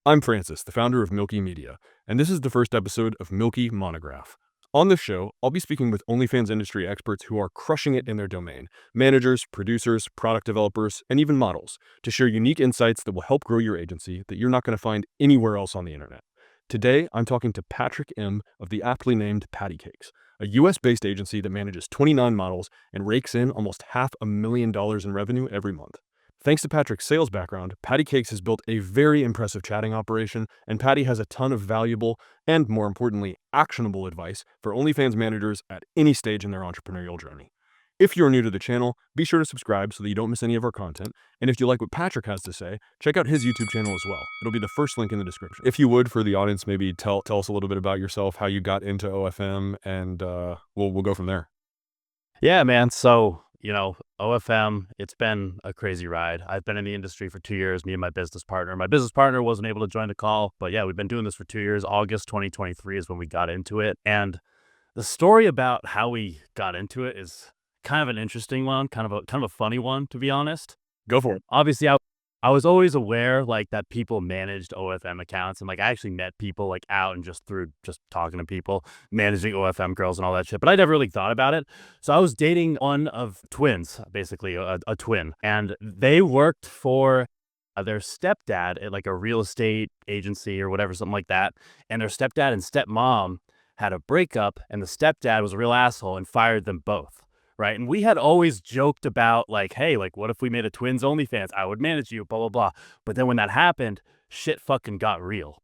I'm Francis, the founder of Milky Media, and this is the first episode of Milky Monograph. On this show, I'll be speaking with OnlyFans industry experts who are crushing it in their domain, managers, producers, product developers, and even models, to share unique insights that will help grow your agency that you're not going to find anywhere else on the internet. Today, I'm talking to Patrick M. of the aptly named Patty Cakes, a US-based agency that manages 29 models and rakes in almost $500,000 in revenue every month. Thanks to Patrick's sales background, Patty Cakes has built a very impressive chatting operation, and Patty has a ton of valuable and, more importantly, actionable advice for OnlyFans managers at any stage in their entrepreneurial journey. If you're new to the channel, be sure to subscribe so that you don't miss any of our content, and if you like what Patrick has to say, check out his YouTube channel as well. It'll be the first link in the description. If you would, for the audience, maybe tell us a little bit about yourself, how you got into OFM, and we'll go from there. Yeah, man. So, OFM, it's been a crazy ride. I've been in the industry for 2 years, me and my business partner. My business partner wasn't able to join the call, but yeah, we've been doing this for 2 years. August 2023 is when we got into it. And the story about how we got into it is kind of an interesting one, kind of a funny one, to be honest. Go for it. Obviously, I was always aware that people managed OFM accounts, and I actually met people out and just through just talking to people managing OFM girls and all that shit, but I never really thought about it. So I was dating one of twins, basically a twin, and they worked for their stepdad at a real estate agency or whatever, something like that. And their stepdad and stepmom had a breakup, and the stepdad was a real asshole and fired them both. Right. And we had always joked about hey, what if we made a twins OnlyFans? I would manage you, blah, blah, blah. But then when that happened, shit fucking got real.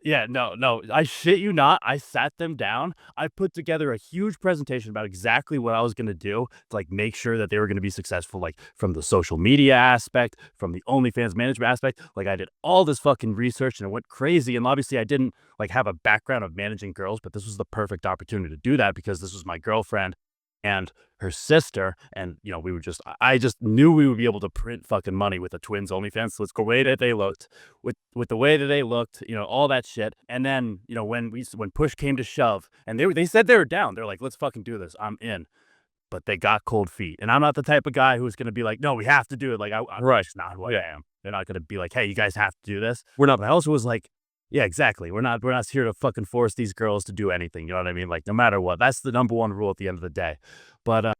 Yeah, no, I shit you not. I sat them down. I put together a huge presentation about exactly what I was going to do to make sure that they were going to be successful, from the social media aspect, from the OnlyFans management aspect. I did all this fucking research and it went crazy. And obviously I didn't have a background of managing girls, but this was the perfect opportunity to do that because this was my girlfriend and her sister, and I just knew we would be able to print fucking money with the twins OnlyFans. So it's the way that they looked, with the way that they looked, all that shit. And then when push came to shove, and they said they were down, they're like, let's fucking do this, I'm in. But they got cold feet, and I'm not the type of guy who's gonna be like, no, we have to do it. I'm Right. just not who I am. They're not gonna be like, hey, you guys have to do this. We're not. But I also was like, yeah, exactly. We're not here to fucking force these girls to do anything. You know what I mean? No matter what, that's the number one rule at the end of the day. But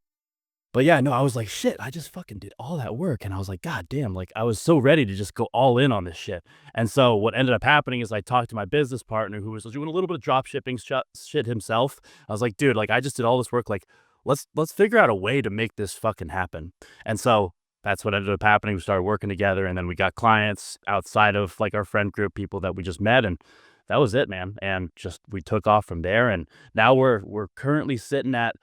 yeah, no, I was like, shit, I just fucking did all that work. And I was like, God damn, I was so ready to just go all in on this shit. And so what ended up happening is I talked to my business partner who was doing a little bit of drop shipping shit himself. I was like, dude, I just did all this work. Let's figure out a way to make this fucking happen. And so that's what ended up happening. We started working together, and then we got clients outside of our friend group, people that we just met, and that was it, man. And just we took off from there, and now we're currently sitting at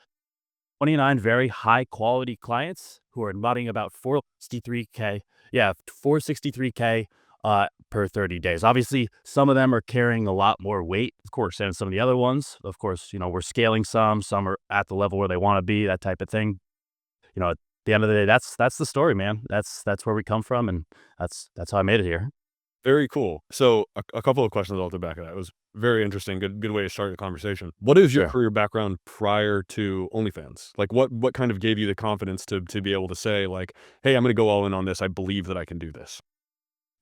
29 very high quality clients who are nutting about 463K. Yeah, 463K per 30 days. Obviously, some of them are carrying a lot more weight, of course, than some of the other ones. Of course, we're scaling some are at the level where they want to be, that type of thing. At the end of the day, that's the story, man. That's where we come from, and that's how I made it here. Very cool. So a couple of questions off the back of that. It was very interesting. Good way to start the conversation. What is your Sure. career background prior to OnlyFans? What kind of gave you the confidence to be able to say hey, I'm going to go all in on this. I believe that I can do this.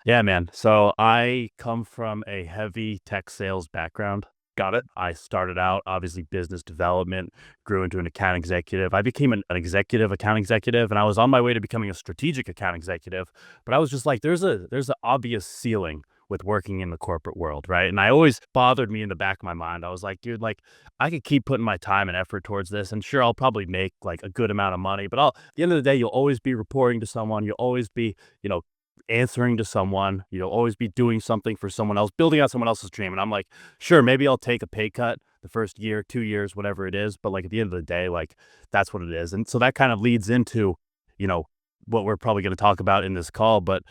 Yeah, man. So I come from a heavy tech sales background. Got it. I started out, obviously, business development, grew into an account executive. I became an account executive, and I was on my way to becoming a strategic account executive. But I was just like, there's an obvious ceiling with working in the corporate world, right? And I always bothered me in the back of my mind. I was like, dude, I could keep putting my time and effort towards this, and sure, I'll probably make a good amount of money. But at the end of the day, you'll always be reporting to someone. You'll always be, answering to someone. You'll always be doing something for someone else, building out someone else's dream. And I'm like, sure, maybe I'll take a pay cut the first year, 2 years, whatever it is. But at the end of the day, that's what it is. And so that kind of leads into, what we're probably going to talk about in this call. But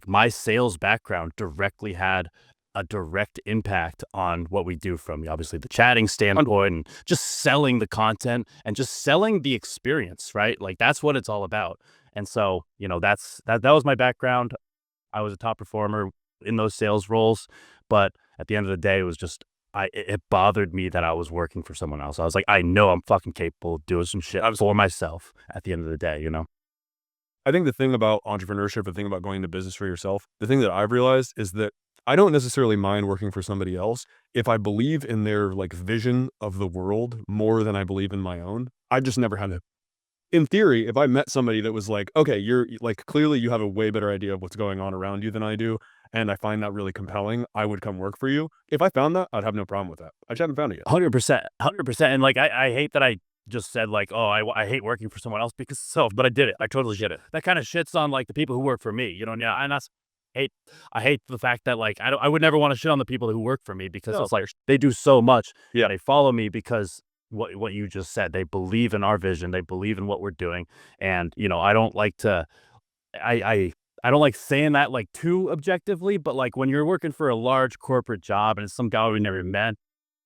my sales background directly had a direct impact on what we do, from obviously the chatting standpoint and just selling the content and just selling the experience, right? That's what it's all about. And so, that was my background. I was a top performer in those sales roles, but at the end of the day, it was just, it bothered me that I was working for someone else. I was like, I know I'm fucking capable of doing some shit for myself at the end of the day, I think the thing about entrepreneurship, the thing about going into business for yourself, the thing that I've realized is that I don't necessarily mind working for somebody else if I believe in their like vision of the world more than I believe in my own. I just never had it. In theory, if I met somebody that was like, okay, you're like, clearly you have a way better idea of what's going on around you than I do, and I find that really compelling, I would come work for you. If I found that, I'd have no problem with that. I just haven't found it yet. 100%, 100%. And like, I hate that I just said like, oh, I hate working for someone else because self, but I did it. I totally did it. That kind of shits on like the people who work for me, you know? Yeah, and hate. I hate the fact that like I would never want to shit on the people who work for me because No. it's like they do so much. Yeah. They follow me because what you just said. They believe in our vision. They believe in what we're doing. And I don't like to. I don't like saying that like too objectively, but like when you're working for a large corporate job and it's some guy we never met,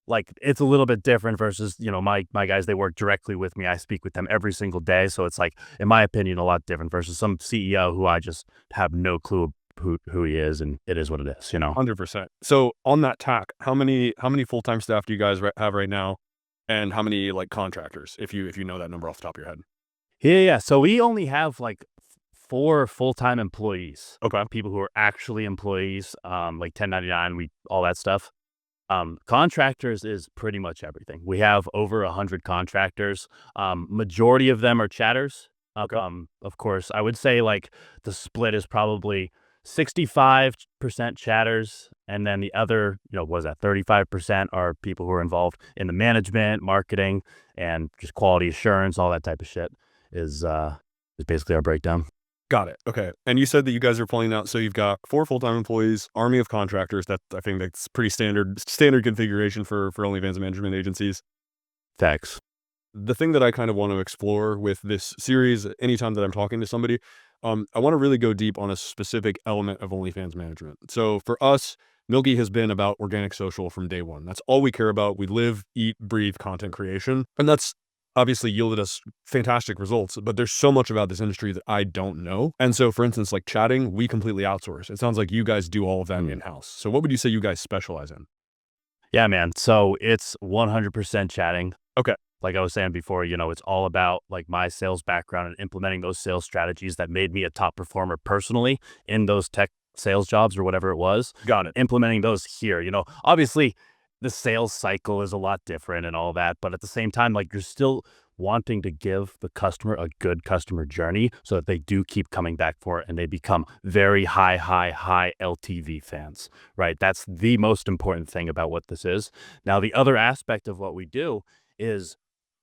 like it's a little bit different versus, my guys, they work directly with me. I speak with them every single day. So it's like, in my opinion, a lot different versus some CEO who I just have no clue who he is, and it is what it is, 100%. So on that tack, how many full-time staff do you guys have right now? And how many like contractors, if you know that number off the top of your head? Yeah. So we only have like 4 full-time employees. Okay. People who are actually employees, like 1099, all that stuff. Contractors is pretty much everything. We have over 100 contractors. Majority of them are chatters. Okay. Of course, I would say like the split is probably 65% chatters, and then the other, what is that, 35% are people who are involved in the management, marketing, and just quality assurance, all that type of shit is basically our breakdown. Got it. Okay. And you said that you guys are pulling out, so you've got 4 full-time employees, army of contractors. I think that's pretty standard configuration for OnlyFans management agencies. Thanks. The thing that I kind of want to explore with this series, anytime that I'm talking to somebody, I want to really go deep on a specific element of OnlyFans management. So for us, Milky has been about organic social from day one. That's all we care about. We live, eat, breathe content creation. And that's obviously yielded us fantastic results, but there's so much about this industry that I don't know. And so for instance, like chatting, we completely outsource. It sounds like you guys do all of that in-house. So what would you say you guys specialize in? Yeah, man. So it's 100% chatting. Okay. Like I was saying before, it's all about like my sales background and implementing those sales strategies that made me a top performer personally in those tech sales jobs or whatever it was. Got it. Implementing those here, obviously the sales cycle is a lot different and all that, but at the same time, like you're still wanting to give the customer a good customer journey so that they do keep coming back for it and they become very high LTV fans, right? That's the most important thing about what this is. Now, the other aspect of what we do is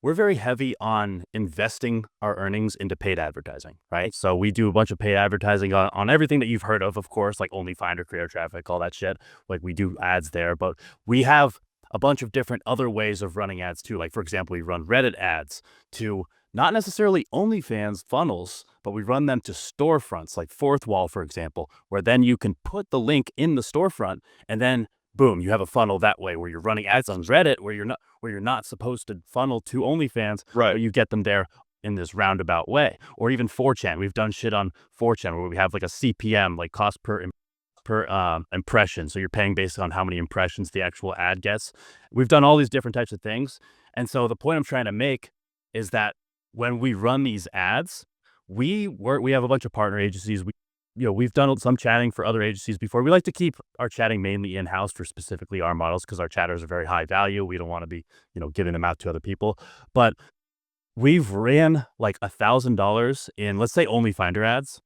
we're very heavy on investing our earnings into paid advertising, right? So we do a bunch of paid advertising on everything that you've heard of course, like OnlyFinder, Career Traffic, all that shit. Like we do ads there, but we have a bunch of different other ways of running ads too. Like for example, we run Reddit ads to not necessarily OnlyFans funnels, but we run them to storefronts like Fourth Wall, for example, where then you can put the link in the storefront and then boom, you have a funnel that way where you're running ads on Reddit where you're not supposed to funnel to OnlyFans, Right. but you get them there in this roundabout way. Or even 4chan. We've done shit on 4chan where we have like a CPM, like cost per impression. So you're paying based on how many impressions the actual ad gets. We've done all these different types of things. And so the point I'm trying to make is that when we run these ads, we have a bunch of partner agencies. We've done some chatting for other agencies before. We like to keep our chatting mainly in-house for specifically our models because our chatters are very high value. We don't want to be, giving them out to other people. But we've ran like $1,000 in, let's say, OnlyFinder ads,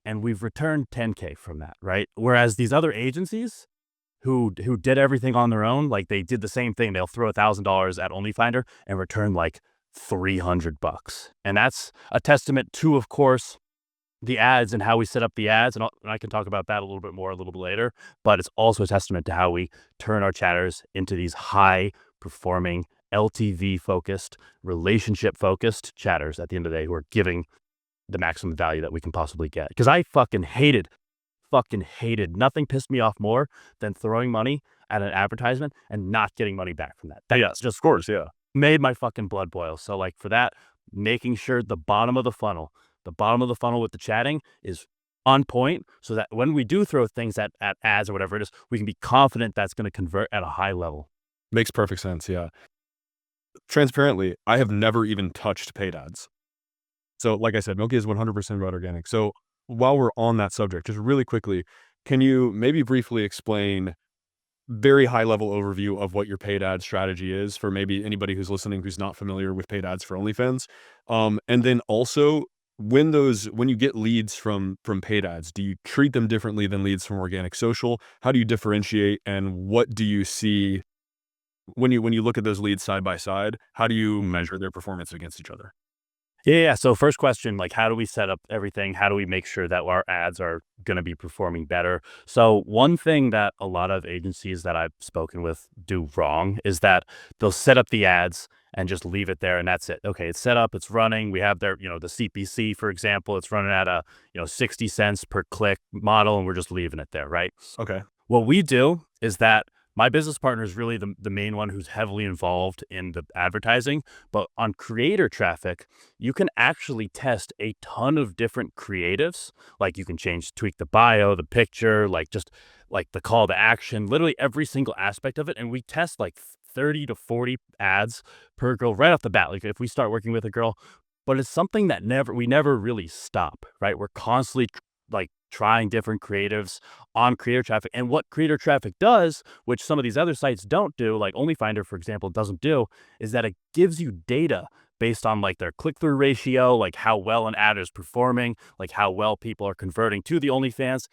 and we've returned 10K from that, right? Whereas these other agencies who did everything on their own, like they did the same thing. They'll throw $1,000 at OnlyFinder and return like $300. And that's a testament to, of course, the ads and how we set up the ads, and I can talk about that a little bit more a little bit later, but it's also a testament to how we turn our chatters into these high performing LTV focused, relationship focused chatters at the end of the day who are giving the maximum value that we can possibly get. Because I fucking hated, nothing pissed me off more than throwing money at an advertisement and not getting money back from that. Yes, just of course, yeah. Made my fucking blood boil. So like for that, making sure the bottom of the funnel with the chatting is on point so that when we do throw things at ads or whatever it is, we can be confident that's going to convert at a high level. Makes perfect sense, yeah. Transparently, I have never even touched paid ads. So like I said, Milky is 100% about organic. So while we're on that subject, just really quickly, Can you maybe briefly explain very high level overview of what your paid ad strategy is for maybe anybody who's listening who's not familiar with paid ads for OnlyFans? And then also when you get leads from paid ads, do you treat them differently than leads from organic social? How do you differentiate, and what do you see when you look at those leads side by side? How do you measure their performance against each other? Yeah. So first question, like, how do we set up everything? How do we make sure that our ads are going to be performing better? So one thing that a lot of agencies that I've spoken with do wrong is that they'll set up the ads and just leave it there, and that's it. Okay, it's set up, it's running. We have their, the CPC, for example, it's running at a, 60 cents per click model, and we're just leaving it there, right? Okay. What we do is that my business partner is really the main one who's heavily involved in the advertising. But on creator traffic, you can actually test a ton of different creatives. Like you can tweak the bio, the picture, like just like the call to action, literally every single aspect of it. And we test like 30 to 40 ads per girl right off the bat. Like if we start working with a girl, but it's something that we never really stop, right? We're constantly like trying different creatives on creator traffic. And what creator traffic does, which some of these other sites don't do, like OnlyFinder, for example, doesn't do, is that it gives you data based on like their click-through ratio, like how well an ad is performing, like how well people are converting to the OnlyFans.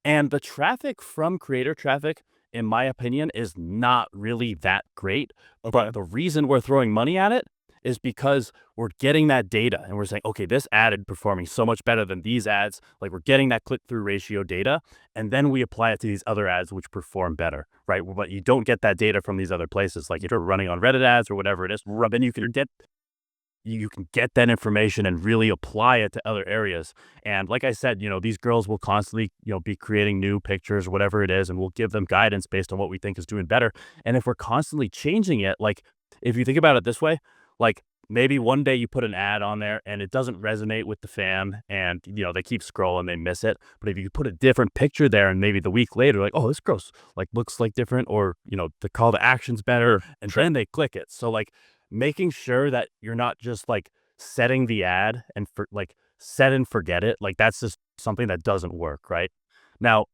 And the traffic from creator traffic, in my opinion, is not really that great. Okay. But the reason we're throwing money at it is because we're getting that data and we're saying, okay, this ad is performing so much better than these ads. Like we're getting that click-through ratio data, and then we apply it to these other ads which perform better, right? But you don't get that data from these other places. Like if you're running on Reddit ads or whatever it is, then you can get that information and really apply it to other areas. And like I said, these girls will constantly, be creating new pictures or whatever it is, and we'll give them guidance based on what we think is doing better. And if we're constantly changing it, like if you think about it this way, like maybe one day you put an ad on there and it doesn't resonate with the fan, and they keep scrolling, they miss it. But if you put a different picture there and maybe the week later, like, oh, this girl's like looks like different, or the call to action's better, and then they click it. So like making sure that you're not just like setting the ad and set and forget it, like that's just something that doesn't work, right? Now,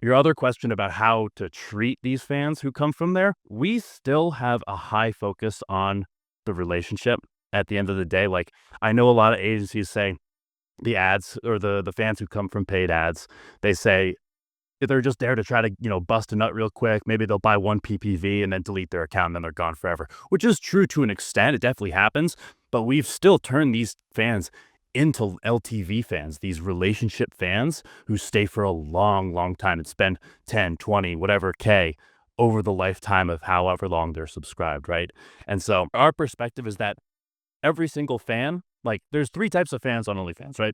your other question about how to treat these fans who come from there, we still have a high focus on the relationship at the end of the day. Like I know a lot of agencies say the ads, or the fans who come from paid ads, they say they're just there to try to, bust a nut real quick. Maybe they'll buy one PPV and then delete their account, and then they're gone forever, which is true to an extent. It definitely happens, but we've still turned these fans into LTV fans, these relationship fans who stay for a long, long time and spend 10, 20, whatever K over the lifetime of however long they're subscribed, right? And so our perspective is that every single fan, like there's three types of fans on OnlyFans, right?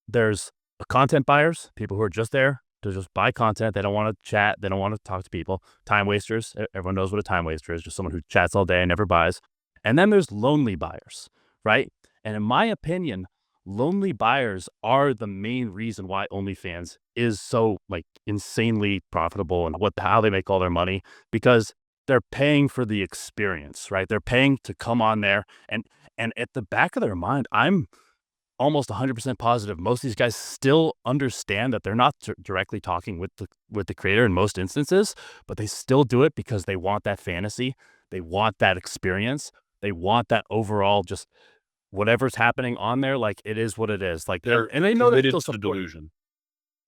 There's content buyers, people who are just there to just buy content. They don't want to chat. They don't want to talk to people. Time wasters. Everyone knows what a time waster is, just someone who chats all day and never buys. And then there's lonely buyers, right? And in my opinion, lonely buyers are the main reason why OnlyFans is so like insanely profitable, and how they make all their money, because they're paying for the experience, right? They're paying to come on there, and at the back of their mind, I'm almost 100% positive most of these guys still understand that they're not directly talking with the creator in most instances, but they still do it because they want that fantasy, they want that experience, they want that overall just whatever's happening on there. Like it is what it is. Like and they know they're Committed still to the supporting. delusion.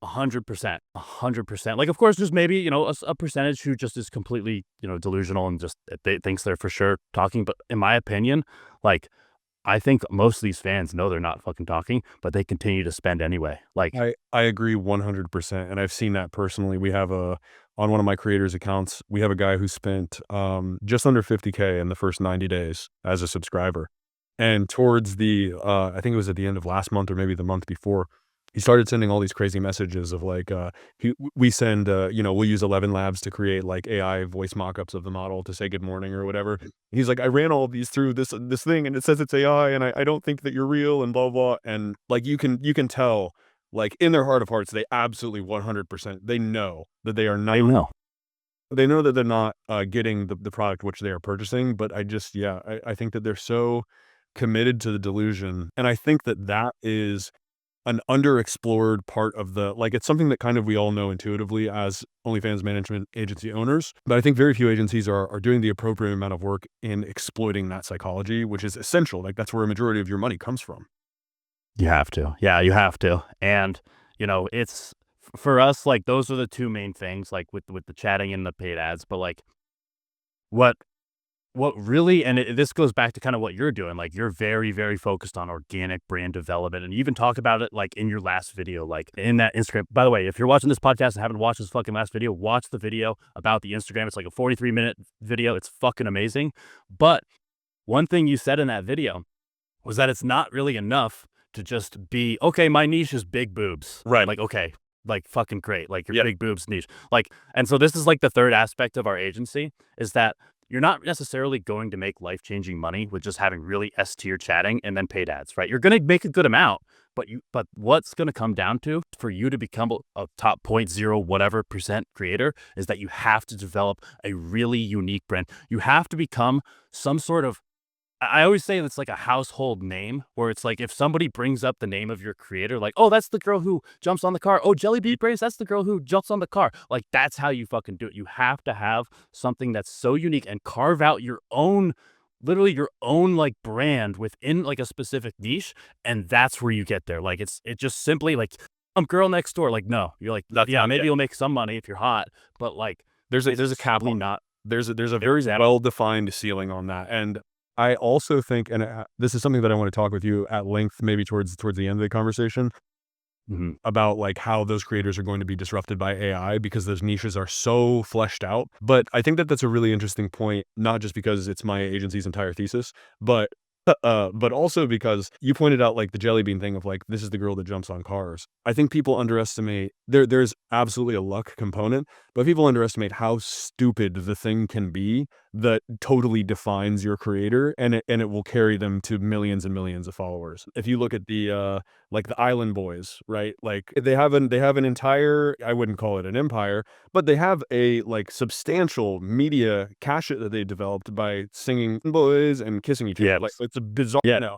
100%, 100%. Like, of course, there's maybe, a percentage who just is completely, delusional and just they thinks they're for sure talking. But in my opinion, like, I think most of these fans know they're not fucking talking, but they continue to spend anyway. Like, I agree 100%, and I've seen that personally. We have on one of my creators' accounts, we have a guy who spent just under 50K in the first 90 days as a subscriber. And towards I think it was at the end of last month or maybe the month before, he started sending all these crazy messages of like, we send, we'll use 11 Labs to create like AI voice mockups of the model to say good morning or whatever. He's like, I ran all of these through this thing and it says it's AI, and I don't think that you're real, and blah, blah. And like, you can tell, like in their heart of hearts, they absolutely 100%, they know that they are I not, don't know. they know that they're not getting the product which they are purchasing. But I think that they're so committed to the delusion. And I think that is an underexplored part of the, like, it's something that kind of we all know intuitively as OnlyFans management agency owners, but I think very few agencies are doing the appropriate amount of work in exploiting that psychology, which is essential. Like, that's where a majority of your money comes from. You have to. Yeah, you have to. And, it's for us, like, those are the two main things, like, with the chatting and the paid ads. But, like, what what really, and this goes back to kind of what you're doing, like, you're very, very focused on organic brand development, and you even talk about it, like, in your last video, like, in that Instagram. By the way, if you're watching this podcast and haven't watched this fucking last video, watch the video about the Instagram. It's like a 43-minute video. It's fucking amazing. But one thing you said in that video was that it's not really enough to just be, okay, my niche is big boobs. Right. Like, okay, like, fucking great. Like, your Yep. big boobs niche. Like, and so this is like the third aspect of our agency, is that you're not necessarily going to make life-changing money with just having really S-tier chatting and then paid ads, right? You're going to make a good amount, but what's going to come down to for you to become a top 0.0 whatever percent creator is that you have to develop a really unique brand. You have to become some sort of, I always say it's like a household name, where it's like if somebody brings up the name of your creator, like, oh, that's the girl who jumps on the car. Oh, Jelly Bean Brace, that's the girl who jumps on the car. Like, that's how you fucking do it. You have to have something that's so unique and carve out your own, literally your own, like, brand within like a specific niche. And that's where you get there. Like, it just simply like, I'm girl next door. Like, no, you're like, That's yeah, not maybe it. you'll make some money if you're hot, but like, There's a cap simply on not. there's a very well-defined ceiling on that. And I also think, and this is something that I want to talk with you at length, maybe towards the end of the conversation, Mhm. about like how those creators are going to be disrupted by AI because those niches are so fleshed out. But I think that that's a really interesting point, not just because it's my agency's entire thesis, but but also because you pointed out like the jelly bean thing of like, this is the girl that jumps on cars. I think people underestimate there's absolutely a luck component, but people underestimate how stupid the thing can be that totally defines your creator, and it will carry them to millions and millions of followers. If you look at the like the Island Boys, right? Like they have an entire, I wouldn't call it an empire, but they have a like substantial media cache that they developed by singing boys and kissing each other. Yeah. Like, it's a bizarre, Yeah.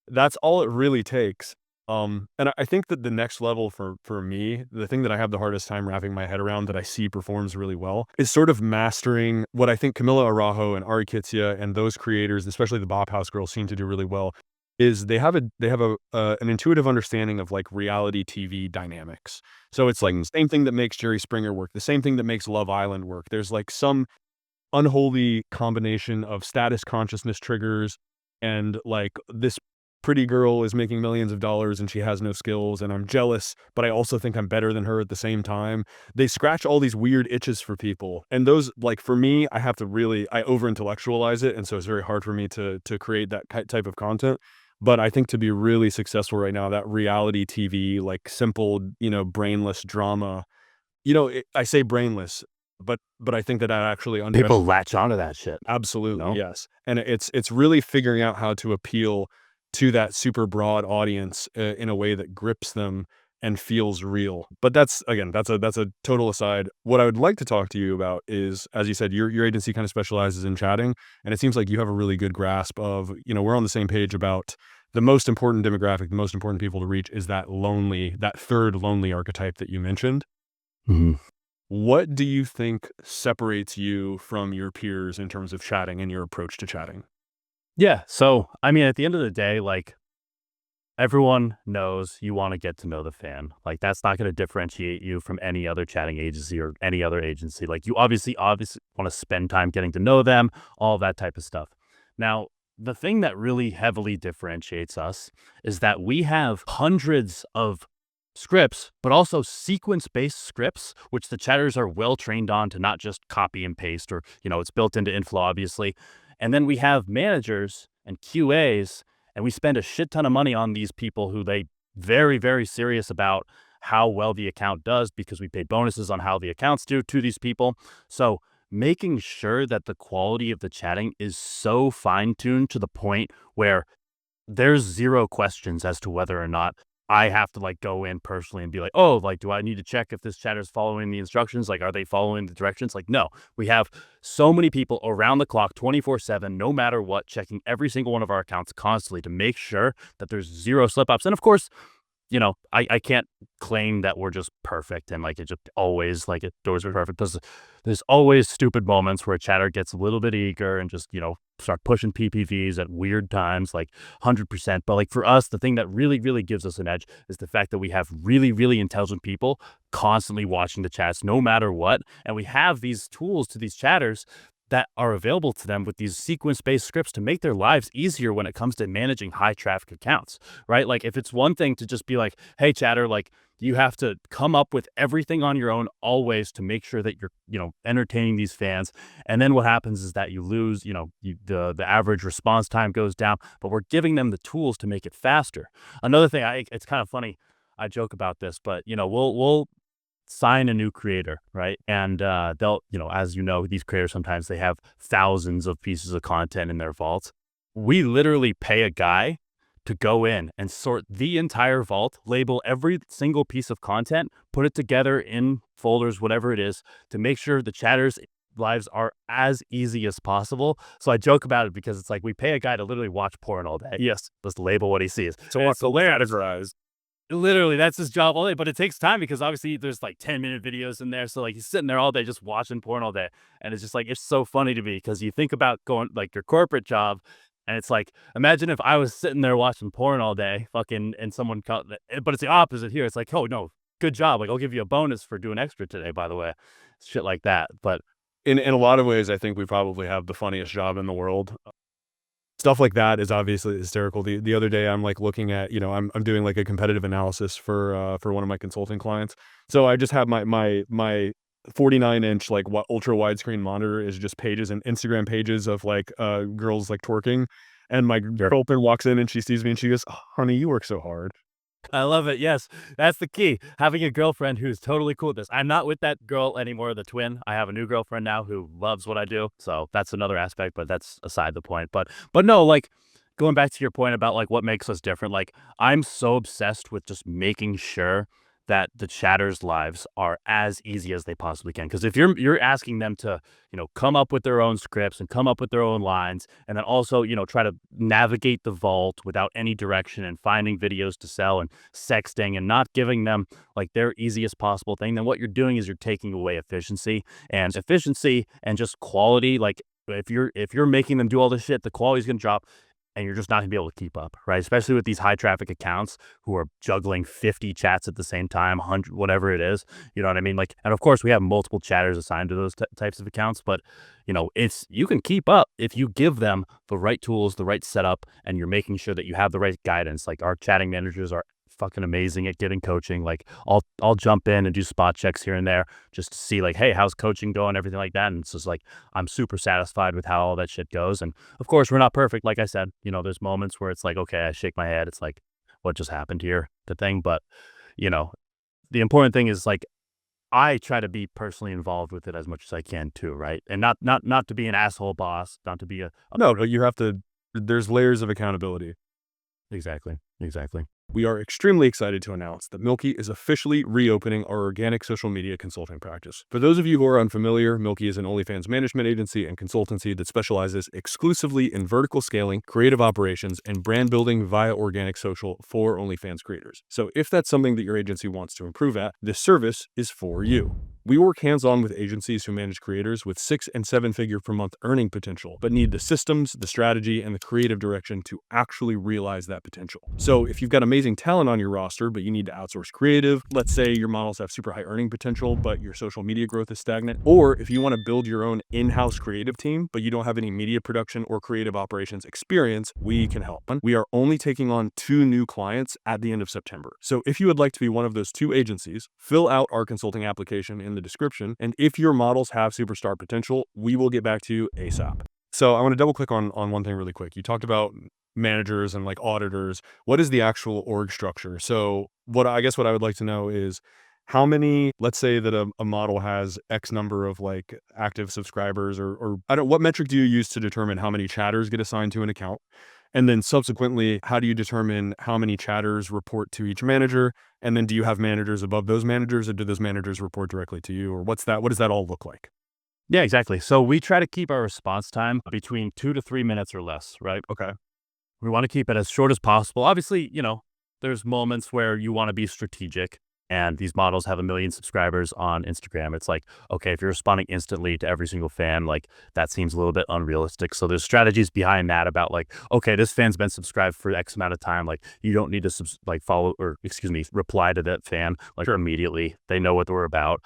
that's all it really takes. And I think that the next level for me, the thing that I have the hardest time wrapping my head around that I see performs really well is sort of mastering what I think Camila Araujo and Ari Kitsia and those creators, especially the Bop House girls, seem to do really well. Is they have a an intuitive understanding of like reality TV dynamics. So it's like the same thing that makes Jerry Springer work, the same thing that makes Love Island work. There's like some unholy combination of status consciousness triggers and like this pretty girl is making millions of dollars and she has no skills and I'm jealous, but I also think I'm better than her at the same time. They scratch all these weird itches for people. And those, like, for me, I have to really, I over intellectualize it. And so it's very hard for me to create that type of content. But I think to be really successful right now, that reality TV, like simple, brainless drama, I say brainless, but I think that actually People latch onto that shit. absolutely, No? yes. And it's really figuring out how to appeal to that super broad audience in a way that grips them and feels real. But that's, again, that's a total aside. What I would like to talk to you about is, as you said, your agency kind of specializes in chatting, and it seems like you have a really good grasp of, we're on the same page about the most important demographic, the most important people to reach is that third lonely archetype that you mentioned. Mhm. What do you think separates you from your peers in terms of chatting and your approach to chatting? Yeah. So, I mean, at the end of the day, like, everyone knows you want to get to know the fan. Like, that's not going to differentiate you from any other chatting agency or any other agency. Like, you obviously want to spend time getting to know them, all that type of stuff. Now, the thing that really heavily differentiates us is that we have hundreds of scripts, but also sequence-based scripts, which the chatters are well trained on to not just copy and paste, or, it's built into Inflow, obviously. And then we have managers and QAs, and we spend a shit ton of money on these people who they very, very serious about how well the account does, because we pay bonuses on how the accounts do to these people. So making sure that the quality of the chatting is so fine-tuned to the point where there's zero questions as to whether or not I have to like go in personally and be like, oh, like, do I need to check if this chatter's following the instructions? Like, are they following the directions? Like, no, we have so many people around the clock, 24/7, no matter what, checking every single one of our accounts constantly to make sure that there's zero slip ups. And of course, I can't claim that we're just perfect and like it just always like it doors are perfect. There's always stupid moments where a chatter gets a little bit eager and just, start pushing PPVs at weird times, like 100%. But like for us, the thing that really, really gives us an edge is the fact that we have really, really intelligent people constantly watching the chats no matter what. And we have these tools to these chatters that are available to them with these sequence-based scripts to make their lives easier when it comes to managing high traffic accounts, right? Like if it's one thing to just be like, hey, chatter, like you have to come up with everything on your own always to make sure that you're, entertaining these fans. And then what happens is that you lose, the average response time goes down, but we're giving them the tools to make it faster. Another thing, it's kind of funny. I joke about this, but we'll sign a new creator, right? And they'll, as you know, these creators sometimes they have thousands of pieces of content in their vault. We literally pay a guy to go in and sort the entire vault, label every single piece of content, put it together in folders, whatever it is, to make sure the chatters' lives are as easy as possible. So I joke about it because it's like we pay a guy to literally watch porn all day. Yes. Just label what he sees. So And what's it's hilarious. categorized? Literally, that's his job all day, but it takes time because obviously there's like 10-minute videos in there. So like he's sitting there all day just watching porn all day. And it's just like, it's so funny to me because you think about going like your corporate job and it's like, imagine if I was sitting there watching porn all day, fucking, and someone caught but it's the opposite here. It's like, oh no, good job. Like I'll give you a bonus for doing extra today, by the way. Shit like that. But In a lot of ways, I think we probably have the funniest job in the world. Stuff like that is obviously hysterical. The other day, I'm like looking at, I'm doing like a competitive analysis for one of my consulting clients. So I just have my 49-inch like ultra widescreen monitor is just pages and Instagram pages of like girls like twerking, and my girlfriend walks in and she sees me and she goes, "Oh, honey, you work so hard." I love it. Yes, that's the key. Having a girlfriend who's totally cool with this. I'm not with that girl anymore, the twin. I have a new girlfriend now who loves what I do. So that's another aspect, but that's aside the point. But no, like going back to your point about like what makes us different, like I'm so obsessed with just making sure that the chatters' lives are as easy as they possibly can. Because if you're asking them to, come up with their own scripts and come up with their own lines, and then also, try to navigate the vault without any direction and finding videos to sell and sexting and not giving them like their easiest possible thing, then what you're doing is you're taking away efficiency and just quality. Like if you're making them do all this shit, the quality's gonna drop and you're just not gonna be able to keep up, right? Especially with these high traffic accounts who are juggling 50 chats at the same time, 100, whatever it is. You know what I mean? Like, and of course we have multiple chatters assigned to those types of accounts, but you can keep up if you give them the right tools, the right setup, and you're making sure that you have the right guidance. Like our chatting managers are fucking amazing at getting coaching. Like I'll jump in and do spot checks here and there just to see like, hey, how's coaching going, everything like that. And it's just like I'm super satisfied with how all that shit goes. And of course we're not perfect. Like I said, there's moments where it's like, okay, I shake my head. It's like, what just happened here? The thing. But the important thing is like I try to be personally involved with it as much as I can too, right? And not to be an asshole boss, not to be a No, but you have to. There's layers of accountability. exactly. We are extremely excited to announce that Milky is officially reopening our organic social media consulting practice. For those of you who are unfamiliar, Milky is an OnlyFans management agency and consultancy that specializes exclusively in vertical scaling, creative operations, and brand building via organic social for OnlyFans creators. So if that's something that your agency wants to improve at, this service is for you. We work hands-on with agencies who manage creators with 6- and 7-figure per month earning potential, but need the systems, the strategy, and the creative direction to actually realize that potential. So if you've got amazing talent on your roster, but you need to outsource creative, let's say your models have super high earning potential, but your social media growth is stagnant, or if you want to build your own in-house creative team, but you don't have any media production or creative operations experience, we can help. We are only taking on 2 new clients at the end of September. So if you would like to be one of those 2 agencies, fill out our consulting application in the description, and if your models have superstar potential, we will get back to you ASAP. So I want to double click on one thing really quick. You talked about managers and like auditors. What is the actual org structure? So what I would like to know is how many, let's say that a model has X number of like active subscribers, or what metric do you use to determine how many chatters get assigned to an account? And then subsequently, how do you determine how many chatters report to each manager? And then do you have managers above those managers, or do those managers report directly to you? Or what does that all look like? Yeah, exactly. So we try to keep our response time between 2 to 3 minutes or less, right? Okay. We want to keep it as short as possible. Obviously, there's moments where you want to be strategic. And these models have 1 million subscribers on Instagram. It's like, okay, if you're responding instantly to every single fan, like that seems a little bit unrealistic. So there's strategies behind that about like, okay, this fan's been subscribed for X amount of time. Like you don't need to follow or excuse me, reply to that fan like immediately. They know what we're about.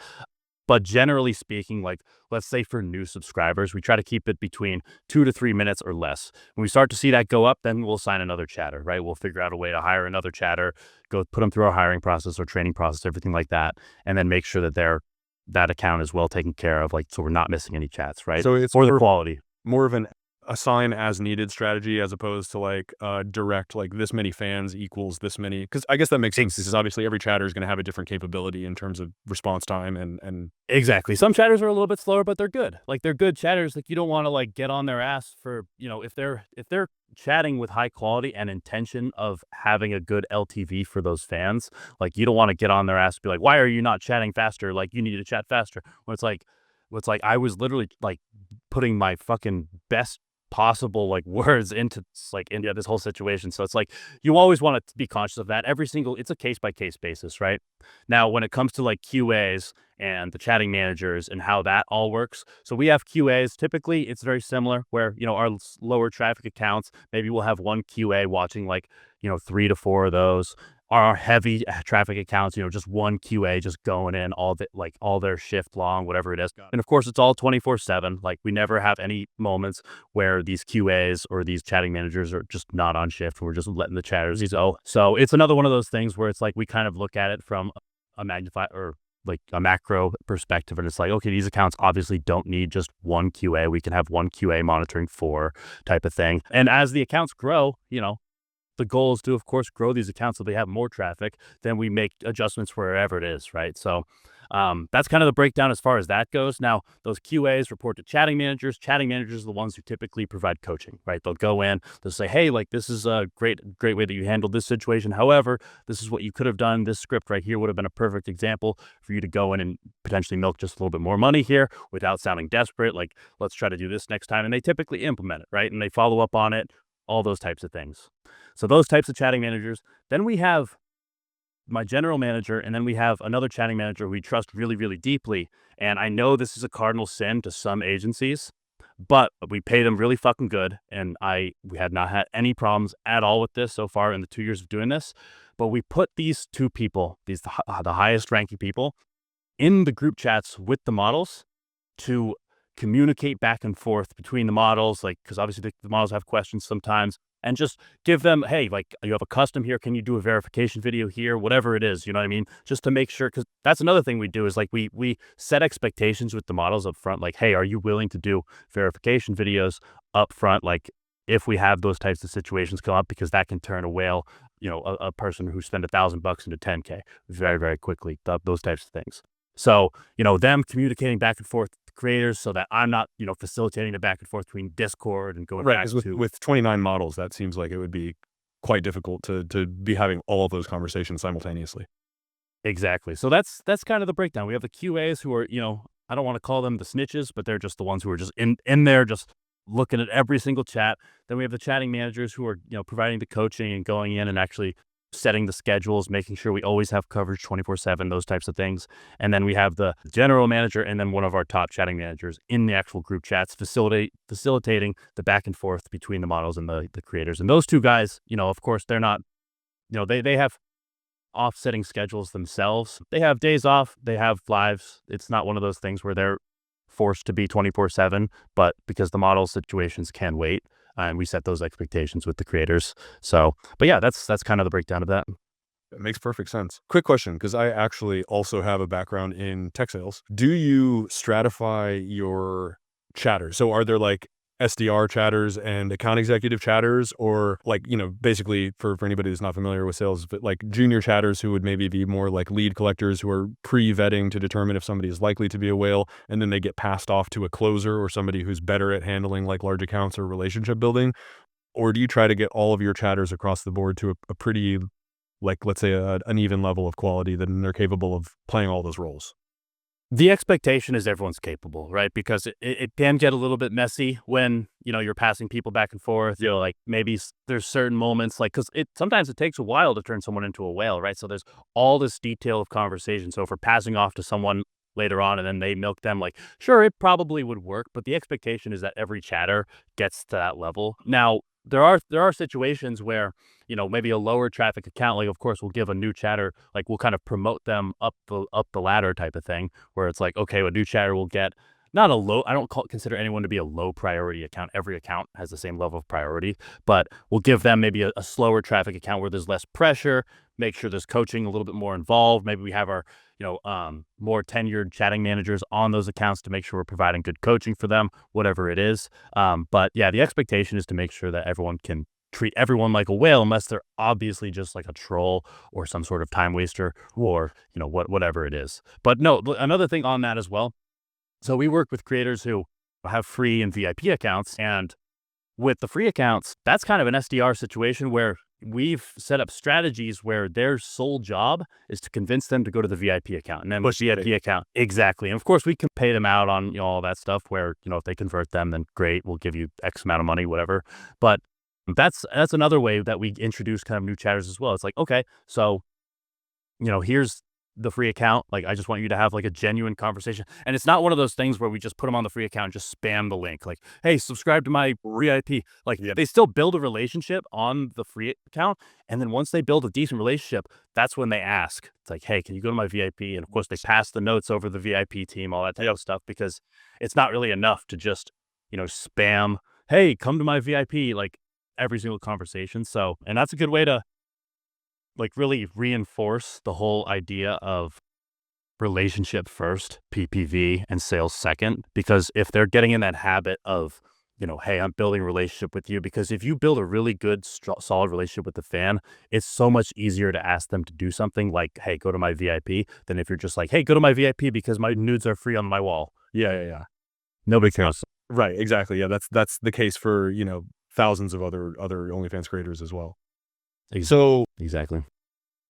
But generally speaking, like let's say for new subscribers, we try to keep it between 2 to 3 minutes or less. When we start to see that go up, then we'll sign another chatter, right? We'll figure out a way to hire another chatter, go put them through our hiring process or training process, everything like that, and then make sure that that account is well taken care of, like so we're not missing any chats, right? So it's For the quality. more of an assign as needed strategy as opposed to like direct like this many fans equals this many, because I guess that makes sense because obviously every chatter is going to have a different capability in terms of response time and Exactly. Some chatters are a little bit slower, but they're good. Like they're good chatters. Like you don't want to like get on their ass for, if they're chatting with high quality and intention of having a good LTV for those fans, like you don't want to get on their ass and be like, why are you not chatting faster? Like you need to chat faster. When it's like I was literally like putting my fucking best possible like words into this whole situation. So it's like you always want to be conscious of that. It's a case by case basis, right? Now, when it comes to like QAs and the chatting managers and how that all works. So we have QAs. Typically, it's very similar where, our lower traffic accounts, maybe we'll have one QA watching like, 3 to 4 of those. Our heavy traffic accounts, just one QA just going in all their shift long, whatever it is. And of course, it's all 24/7. Like we never have any moments where these QAs or these chatting managers are just not on shift. We're just letting the chatters go. So it's another one of those things where it's like we kind of look at it from a magnify or like a macro perspective. And it's like, okay, these accounts obviously don't need just one QA. We can have one QA monitoring 4 type of thing. And as the accounts grow, the goal is to, of course, grow these accounts so they have more traffic. Then we make adjustments wherever it is, right? So that's kind of the breakdown as far as that goes. Now, those QAs report to chatting managers. Chatting managers are the ones who typically provide coaching, right? They'll go in, they'll say, hey, like this is a great way that you handled this situation. However, this is what you could have done. This script right here would have been a perfect example for you to go in and potentially milk just a little bit more money here without sounding desperate. Like, let's try to do this next time. And they typically implement it, right? And they follow up on it, all those types of things. So those types of chatting managers. Then we have my general manager, and then we have another chatting manager who we trust really, really deeply. And I know this is a cardinal sin to some agencies, but we pay them really fucking good. And we had not had any problems at all with this so far in the 2 years of doing this. But we put these two people, the highest ranking people, in the group chats with the models to communicate back and forth between the models, like, because obviously the models have questions sometimes, and just give them, hey, like you have a custom here, can you do a verification video here, whatever it is, you know what I mean? Just to make sure, because that's another thing we do is like we set expectations with the models up front, like, hey, are you willing to do verification videos up front, like if we have those types of situations come up, because that can turn a whale, a person who spent $1,000 into 10K very, very quickly, those types of things. So, them communicating back and forth with the creators so that I'm not, facilitating the back and forth between Discord and going back because to. with 29 models, that seems like it would be quite difficult to be having all of those conversations simultaneously. Exactly. So that's kind of the breakdown. We have the QAs who are, I don't want to call them the snitches, but they're just the ones who are just in there, just looking at every single chat. Then we have the chatting managers who are, providing the coaching and going in and actually setting the schedules, making sure we always have coverage 24/7, those types of things. And then we have the general manager and then one of our top chatting managers in the actual group chats, facilitating the back and forth between the models and the creators. And those two guys, of course, they're not, they have offsetting schedules themselves. They have days off, they have lives. It's not one of those things where they're forced to be 24/7, but because the model situations can wait, and we set those expectations with the creators. So, but yeah, that's kind of the breakdown of that. It makes perfect sense. Quick question, because I actually also have a background in tech sales. Do you stratify your chatters? So are there like SDR chatters and account executive chatters, or like, basically for anybody who's not familiar with sales, but like junior chatters who would maybe be more like lead collectors who are pre-vetting to determine if somebody is likely to be a whale, and then they get passed off to a closer or somebody who's better at handling like large accounts or relationship building? Or do you try to get all of your chatters across the board to a pretty, like, let's say an even level of quality that they're capable of playing all those roles? The expectation is everyone's capable, right? Because it can get a little bit messy when, you're passing people back and forth. Like maybe there's certain moments, like, because sometimes it takes a while to turn someone into a whale, right? So there's all this detail of conversation. So if we're passing off to someone later on and then they milk them, like, sure, it probably would work, but the expectation is that every chatter gets to that level. Now, there are situations where, maybe a lower traffic account, like, of course, we'll give a new chatter, like, we'll kind of promote them up the ladder type of thing, where it's like, okay, a new chatter will get not a low, I don't consider anyone to be a low priority account. Every account has the same level of priority, but we'll give them maybe a slower traffic account where there's less pressure, make sure there's coaching a little bit more involved. Maybe we have our, more tenured chatting managers on those accounts to make sure we're providing good coaching for them, whatever it is. But yeah, the expectation is to make sure that everyone can treat everyone like a whale, unless they're obviously just like a troll or some sort of time waster, or, whatever it is. But no, another thing on that as well. So we work with creators who have free and VIP accounts, and with the free accounts, that's kind of an SDR situation where we've set up strategies where their sole job is to convince them to go to the VIP account, and then Push VIP account. Exactly. And of course we can pay them out on, all that stuff where, if they convert them, then great, we'll give you X amount of money, whatever. But that's another way that we introduce kind of new chatters as well. It's like, okay, so, here's the free account. Like, I just want you to have like a genuine conversation. And it's not one of those things where we just put them on the free account and just spam the link. Like, hey, subscribe to my VIP. Like, they still build a relationship on the free account. And then once they build a decent relationship, that's when they ask. It's like, hey, can you go to my VIP? And of course, they pass the notes over the VIP team, all that type of stuff, because it's not really enough to just, spam, hey, come to my VIP, like every single conversation. So, and that's a good way to like really reinforce the whole idea of relationship first, PPV, and sales second. Because if they're getting in that habit of, hey, I'm building a relationship with you, because if you build a really good, solid relationship with the fan, it's so much easier to ask them to do something like, hey, go to my VIP, than if you're just like, hey, go to my VIP because my nudes are free on my wall. Yeah. Nobody cares. Right, exactly. Yeah, that's the case for, thousands of other OnlyFans creators as well. So, Exactly.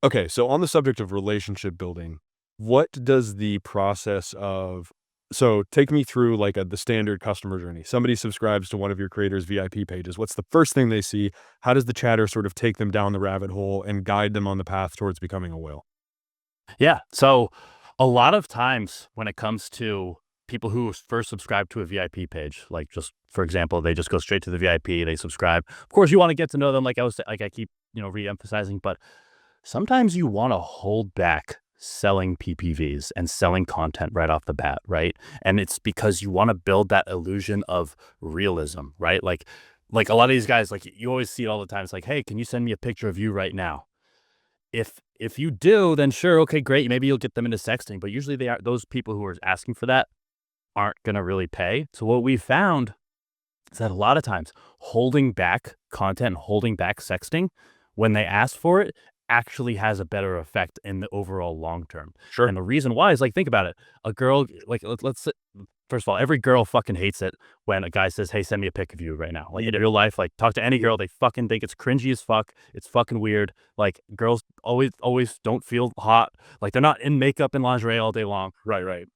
okay, so on the subject of relationship building, what does the process of so take me through like the standard customer journey. Somebody subscribes to one of your creators' VIP pages. What's the first thing they see? How does the chatter sort of take them down the rabbit hole and guide them on the path towards becoming a whale? Yeah. So a lot of times when it comes to people who first subscribe to a VIP page, like, just for example, they just go straight to the VIP, they subscribe. Of course, you want to get to know them, like I keep, re-emphasizing, but sometimes you want to hold back selling PPVs and selling content right off the bat, right? And it's because you want to build that illusion of realism, right? Like a lot of these guys, like, you always see it all the time. It's like, hey, can you send me a picture of you right now? If you do, then sure, okay, great. Maybe you'll get them into sexting, but usually those people who are asking for that aren't gonna really pay. So what we found is that a lot of times holding back content, holding back sexting when they ask for it actually has a better effect in the overall long term. Sure. And the reason why is, like, think about it. A girl, like, let's say, first of all, every girl fucking hates it when a guy says, hey, send me a pic of you right now. Like, in real life, like, talk to any girl, they fucking think it's cringy as fuck. It's fucking weird. Like, girls always don't feel hot. Like, they're not in makeup and lingerie all day long. Right.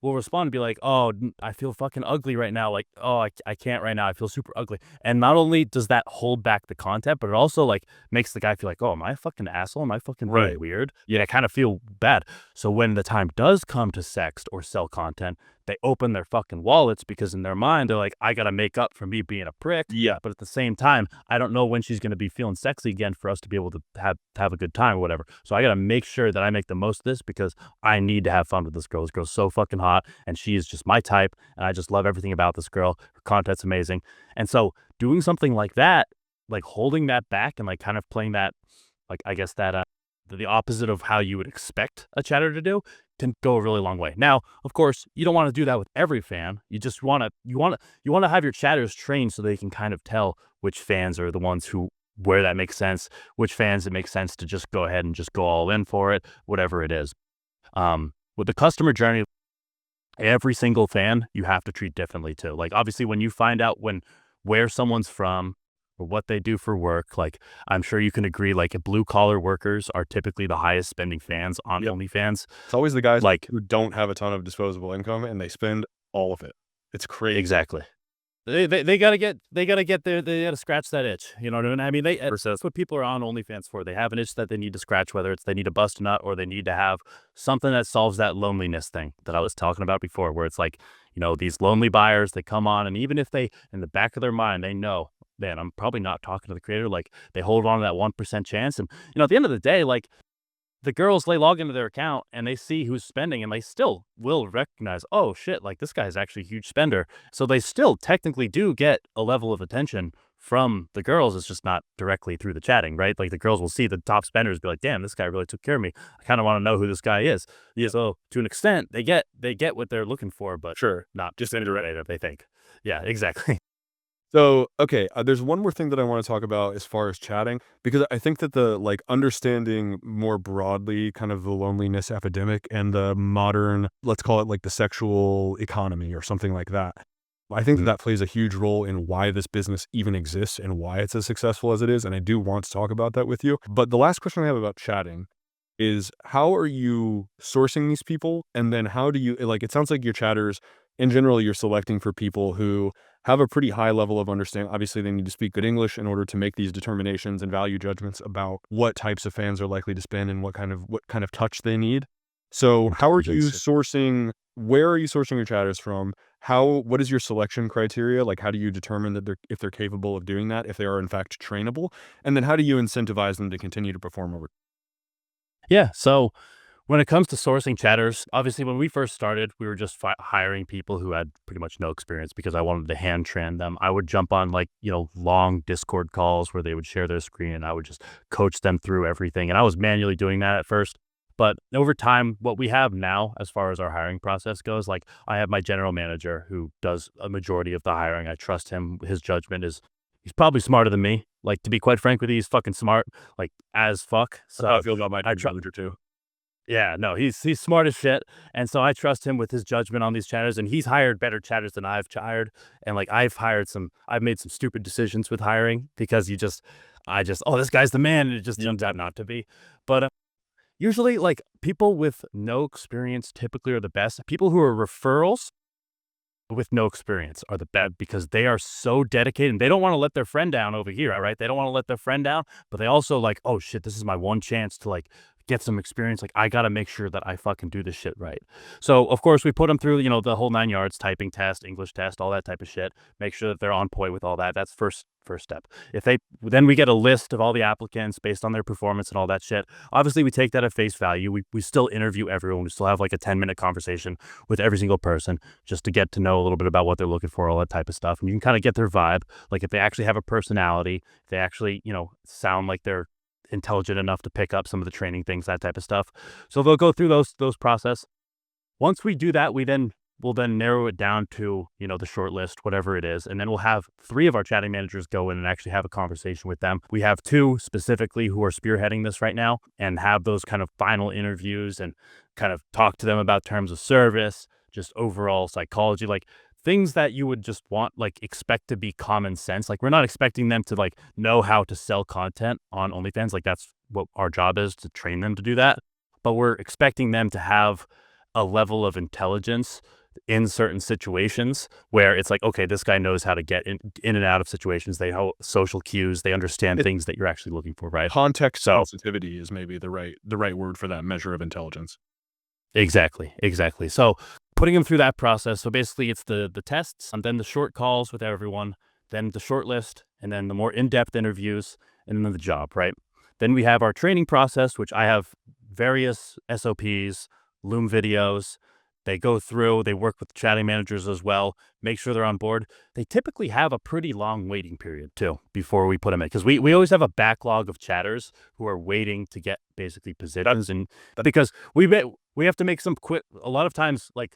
Will respond and be like, oh, I feel fucking ugly right now. Like, oh, I can't right now. I feel super ugly. And not only does that hold back the content, but it also like makes the guy feel like, oh, am I a fucking asshole? Am I fucking really Right. weird? Yeah, I kind of feel bad. So when the time does come to sext or sell content, they open their fucking wallets, because in their mind, they're like, I got to make up for me being a prick. Yeah. But at the same time, I don't know when she's going to be feeling sexy again for us to be able to have a good time or whatever. So I got to make sure that I make the most of this, because I need to have fun with this girl. This girl's so fucking hot, and she is just my type, and I just love everything about this girl. Her content's amazing. And so doing something like that, like holding that back and like kind of playing that, like, I guess that the opposite of how you would expect a chatter to do, can go a really long way. Now, of course, you don't want to do that with every fan. You just want to have your chatters trained so they can kind of tell which fans are the ones where that makes sense, which fans it makes sense to just go ahead and just go all in for it, whatever it is. With the customer journey, every single fan you have to treat differently too. Like, obviously, when you find out where someone's from, or what they do for work. Like, I'm sure you can agree, like, blue collar workers are typically the highest spending fans on Yep. OnlyFans. It's always the guys Like, who don't have a ton of disposable income and they spend all of it. It's crazy. exactly. They gotta scratch that itch. You know what I mean? I mean, that's what people are on OnlyFans for. They have an itch that they need to scratch, whether it's they need to bust a nut or they need to have something that solves that loneliness thing that I was talking about before, where it's like, these lonely buyers, they come on, and even if they, in the back of their mind, they know, man, I'm probably not talking to the creator, like, they hold on to that 1% chance. And, at the end of the day, like, the girls, they log into their account and they see who's spending and they still will recognize, oh shit, like this guy's actually a huge spender. So they still technically do get a level of attention from the girls. It's just not directly through the chatting, right? Like the girls will see the top spenders be like, damn, this guy really took care of me. I kind of want to know who this guy is. Yeah. So to an extent, they get what they're looking for, but Sure. not just indirect, they think. Yeah, exactly. So, okay, there's one more thing that I want to talk about as far as chatting, because I think that the understanding more broadly kind of the loneliness epidemic and the modern, let's call it like the sexual economy or something like that. I think that that plays a huge role in why this business even exists and why it's as successful as it is. And I do want to talk about that with you. But the last question I have about chatting is, how are you sourcing these people? And then how do you, it sounds like your chatters, in general, you're selecting for people who have a pretty high level of understanding. Obviously, they need to speak good English in order to make these determinations and value judgments about what types of fans are likely to spend and what kind of touch they need. So how are you sourcing, where are you sourcing your chatters from? What is your selection criteria? Like, how do you determine that if they're capable of doing that, if they are in fact trainable? And then how do you incentivize them to continue to perform over? Yeah. So when it comes to sourcing chatters, obviously when we first started, we were just hiring people who had pretty much no experience because I wanted to hand train them. I would jump on long Discord calls where they would share their screen and I would just coach them through everything. And I was manually doing that at first. But over time, what we have now, as far as our hiring process goes, like I have my general manager who does a majority of the hiring. I trust him. His judgment he's probably smarter than me. Like, to be quite frank with you, he's fucking smart, like as fuck. That's how So I feel about my manager too. yeah, no, he's smart as shit, and so I trust him with his judgment on these chatters, and he's hired better chatters than I've hired, and like I've made some stupid decisions with hiring because oh, this guy's the man, and it just turns out not to be. But usually, like people with no experience typically are the best. People who are referrals with no experience are the best because they are so dedicated and they don't want to let their friend down over here, right? They don't want to let their friend down, but they also like, oh shit, this is my one chance to like get some experience. Like, I got to make sure that I fucking do this shit right. So, of course, we put them through, the whole 9 yards, typing test, English test, all that type of shit. Make sure that they're on point with all that. That's first step. Then we get a list of all the applicants based on their performance and all that shit. Obviously, we take that at face value. We still interview everyone. We still have like a 10-minute conversation with every single person just to get to know a little bit about what they're looking for, all that type of stuff. And you can kind of get their vibe. Like if they actually have a personality, if they actually, sound like they're intelligent enough to pick up some of the training things, that type of stuff. So they'll go through those process. Once we do that, we'll then narrow it down to, the short list, whatever it is. And then we'll have 3 of our chatting managers go in and actually have a conversation with them. We have 2 specifically who are spearheading this right now and have those kind of final interviews and kind of talk to them about terms of service, just overall psychology, like things that you would just expect to be common sense. Like, we're not expecting them to know how to sell content on OnlyFans. Like, that's what our job is, to train them to do that. But we're expecting them to have a level of intelligence in certain situations where it's like, okay, this guy knows how to get in and out of situations. They know social cues. They understand things that you're actually looking for, right? Context sensitivity is maybe the right word for that measure of intelligence. Exactly. So putting them through that process. So basically it's the tests and then the short calls with everyone, then the short list, and then the more in-depth interviews, and then the job, right? Then we have our training process, which I have various SOPs, Loom videos. They go through, they work with chatting managers as well, make sure they're on board. They typically have a pretty long waiting period too before we put them in, because we always have a backlog of chatters who are waiting to get basically positions. And because we have to make some quick, a lot of times, like,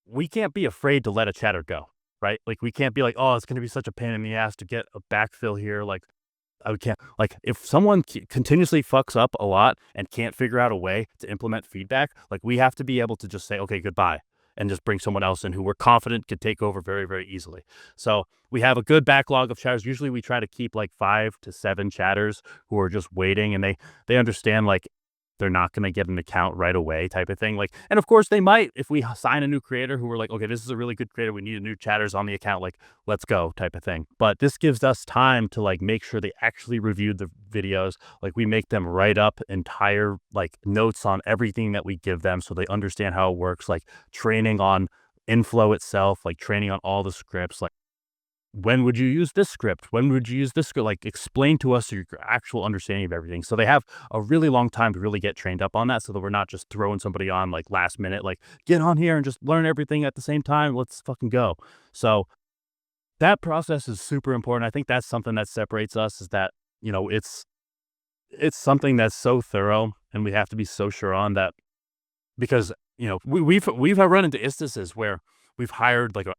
we can't be afraid to let a chatter go, right? Like, we can't be like, oh, it's going to be such a pain in the ass to get a backfill here. Like, I can't, like, if someone continuously fucks up a lot and can't figure out a way to implement feedback, like, we have to be able to just say, okay, goodbye. and just bring someone else in who we're confident could take over very, very easily. So we have a good backlog of chatters. Usually we try to keep like 5 to 7 chatters who are just waiting, and they understand like they're not going to get an account right away type of thing. Like, and of course they might, if we sign a new creator who we're like, okay, this is a really good creator, we need a new chatters on the account, like, let's go type of thing. But this gives us time to like make sure they actually reviewed the videos. Like, we make them write up entire like notes on everything that we give them so they understand how it works, like training on inflow itself, like training on all the scripts, like when would you use this script? When would you use this script? Like, explain to us your actual understanding of everything. So they have a really long time to really get trained up on that, so that we're not just throwing somebody on like last minute, like, get on here and just learn everything at the same time. Let's fucking go. So that process is super important. I think that's something that separates us, is that, it's something that's so thorough, and we have to be so sure on that, because, we've run into instances where we've hired like a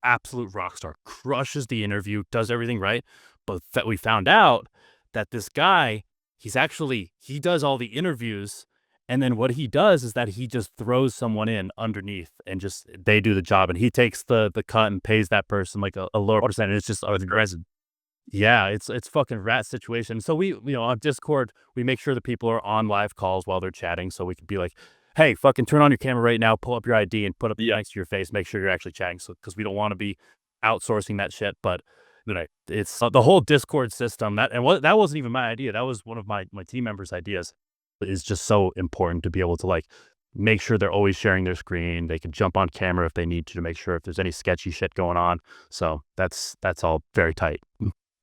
absolute rock star, crushes the interview, does everything right, but that we found out that this guy, he does all the interviews, and then what he does is that he just throws someone in underneath, and just they do the job, and he takes the cut and pays that person like a lower percentage. It's just resin. Yeah, it's fucking rat situation. So we, on Discord, we make sure that people are on live calls while they're chatting, so we can be like, hey, fucking turn on your camera right now, pull up your ID and put up next to your face, make sure you're actually chatting. So, because we don't want to be outsourcing that shit. But it's the whole Discord system that wasn't even my idea. That was one of my team members' ideas. Is just so important to be able to like make sure they're always sharing their screen. They can jump on camera if they need to make sure if there's any sketchy shit going on. So that's all very tight.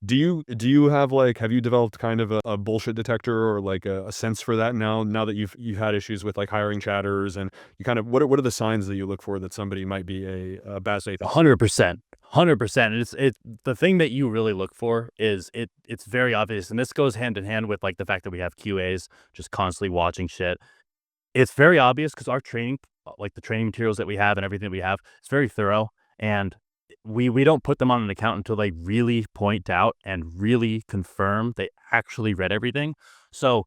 Do you have have you developed kind of a bullshit detector, or like a sense for that now that you've had issues with like hiring chatters, and you kind of, what are the signs that you look for that somebody might be a bad faith? 100%. 100%. It's the thing that you really look for is it's very obvious. And this goes hand in hand with like the fact that we have QAs just constantly watching shit. It's very obvious because our training, like the training materials that we have and everything that we have, it's very thorough. And we don't put them on an account until they really point out and really confirm they actually read everything. So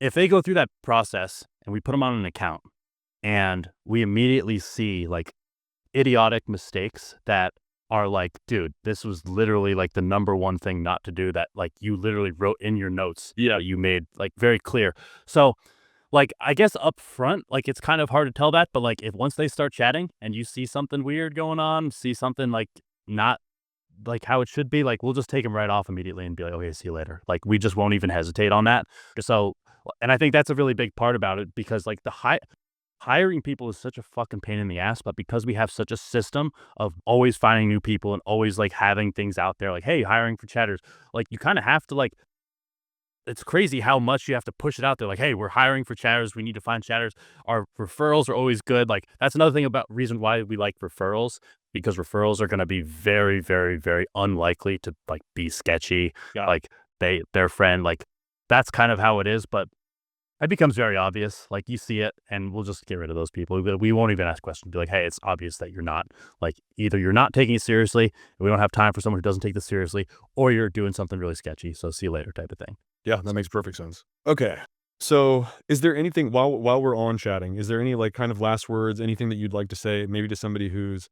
if they go through that process and we put them on an account and we immediately see like idiotic mistakes that are like, dude, this was literally like the number one thing not to do, that like you literally wrote in your notes. Yeah, you made like very clear. So like, I guess up front, like, it's kind of hard to tell that, but like, if once they start chatting and you see something weird going on, see something like not like how it should be, like, we'll just take them right off immediately and be like, okay, see you later. Like, we just won't even hesitate on that. So, and I think that's a really big part about it, because like hiring people is such a fucking pain in the ass, but because we have such a system of always finding new people and always like having things out there, like, hey, hiring for chatters, like, you kind of have to like, it's crazy how much you have to push it out there. Like, hey, we're hiring for chatters. We need to find chatters. Our referrals are always good. Like, that's another thing about reason why we like referrals, because referrals are going to be very, very, very unlikely to like be sketchy. Yeah. Like their friend, like that's kind of how it is. But it becomes very obvious. Like, you see it, and we'll just get rid of those people. We won't even ask questions. Be like, hey, it's obvious that you're not, like, either you're not taking it seriously, and we don't have time for someone who doesn't take this seriously, or you're doing something really sketchy. So see you later type of thing. Yeah, that makes perfect sense. Okay. So is there anything, while we're on chatting, is there any like kind of last words, anything that you'd like to say, maybe to somebody who's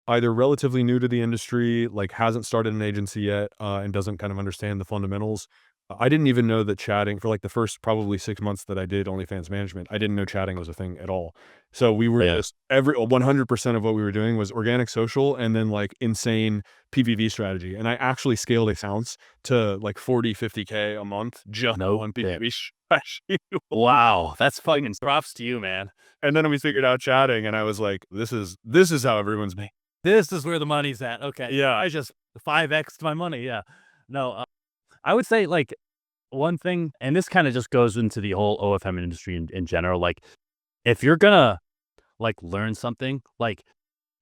either relatively new to the industry, like hasn't started an agency yet, and doesn't kind of understand the fundamentals? I didn't even know that chatting, for like the first probably 6 months that I did OnlyFans management, I didn't know chatting was a thing at all. So we were just 100% of what we were doing was organic social, and then like insane PVV strategy. And I actually scaled accounts to like 40, 50K a month just on PVV strategy. Wow. That's fucking props to you, man. And then we figured out chatting, and I was like, this is how everyone's made. This is where the money's at. Okay. Yeah. I just 5x'd my money. Yeah. No, I would say like one thing, and this kind of just goes into the whole OFM industry in general. Like, if you're gonna like learn something, like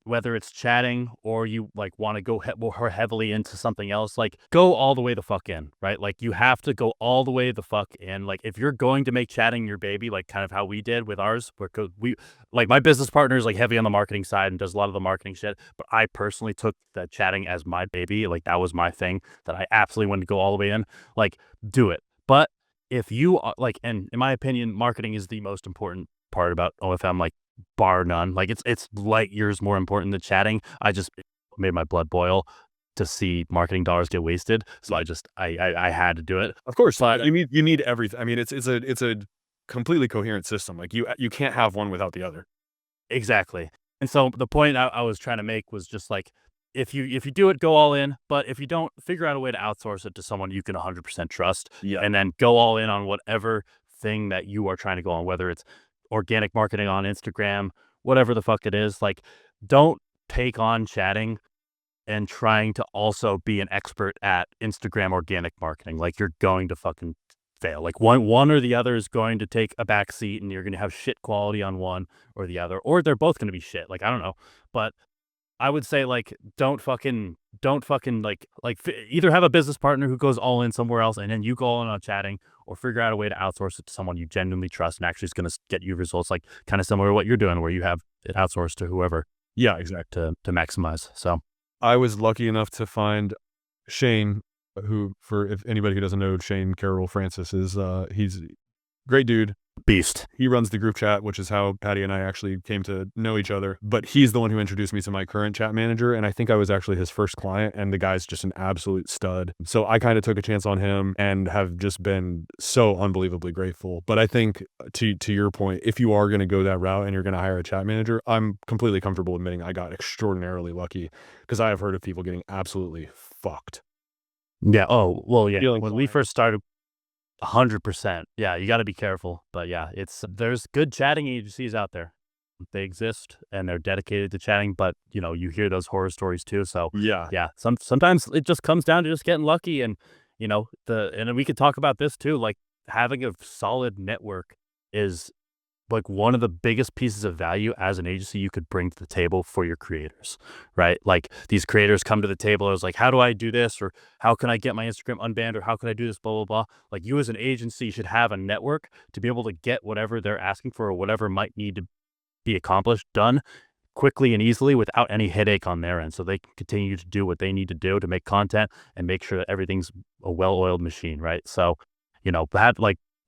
whether it's chatting or you like want to go more heavily into something else, like go all the way the fuck in, right? Like, you have to go all the way the fuck in. Like, if you're going to make chatting your baby, like kind of how we did with ours, because we, like, my business partner is like heavy on the marketing side and does a lot of the marketing shit, but I personally took the chatting as my baby. Like, that was my thing that I absolutely wanted to go all the way in. Like, do it. But if you are like, and in my opinion, marketing is the most important part about OFM. Like, bar none. Like it's light years more important than chatting. It made my blood boil to see marketing dollars get wasted. So I had to do it. Of course, But you need everything. I mean, it's a completely coherent system. Like you can't have one without the other. exactly. And so the point I was trying to make was just like, if you do it, go all in. But if you don't, figure out a way to outsource it to someone you can 100% trust, Yeah. and then go all in on whatever thing that you are trying to go on, whether it's organic marketing on Instagram, whatever the fuck it is. Like, don't take on chatting and trying to also be an expert at Instagram organic marketing. Like, you're going to fucking fail. Like, one or the other is going to take a back seat, and you're going to have shit quality on one or the other, or they're both going to be shit. Like, I don't know, but I would say, like, don't fucking either have a business partner who goes all in somewhere else, and then you go all in on chatting, or figure out a way to outsource it to someone you genuinely trust and actually is going to get you results, like kind of similar to what you're doing, where you have it outsourced to whoever Yeah, exactly. to maximize. So I was lucky enough to find Shane, who, for if anybody who doesn't know, Shane Carroll Francis is he's a great dude. beast. He runs the group chat, which is how Patty and I actually came to know each other. But he's the one who introduced me to my current chat manager, and I think I was actually his first client, and the guy's just an absolute stud. So I kind of took a chance on him and have just been so unbelievably grateful. But I think to your point, if you are going to go that route and you're going to hire a chat manager, I'm completely comfortable admitting I got extraordinarily lucky, because I have heard of people getting absolutely fucked. Yeah. Oh, well, yeah. Feeling When we client. first started, 100%. Yeah, you got to be careful. But yeah, there's good chatting agencies out there. They exist and they're dedicated to chatting. But you hear those horror stories too. So Yeah. yeah, sometimes it just comes down to just getting lucky, and and then we could talk about this too. Like, having a solid network is like one of the biggest pieces of value as an agency you could bring to the table for your creators, right? Like, these creators come to the table as like, how do I do this? Or how can I get my Instagram unbanned? Or how can I do this? Blah, blah, blah. Like, you as an agency should have a network to be able to get whatever they're asking for, or whatever might need to be accomplished, done quickly and easily without any headache on their end. So they can continue to do what they need to do to make content and make sure that everything's a well-oiled machine, right? So, that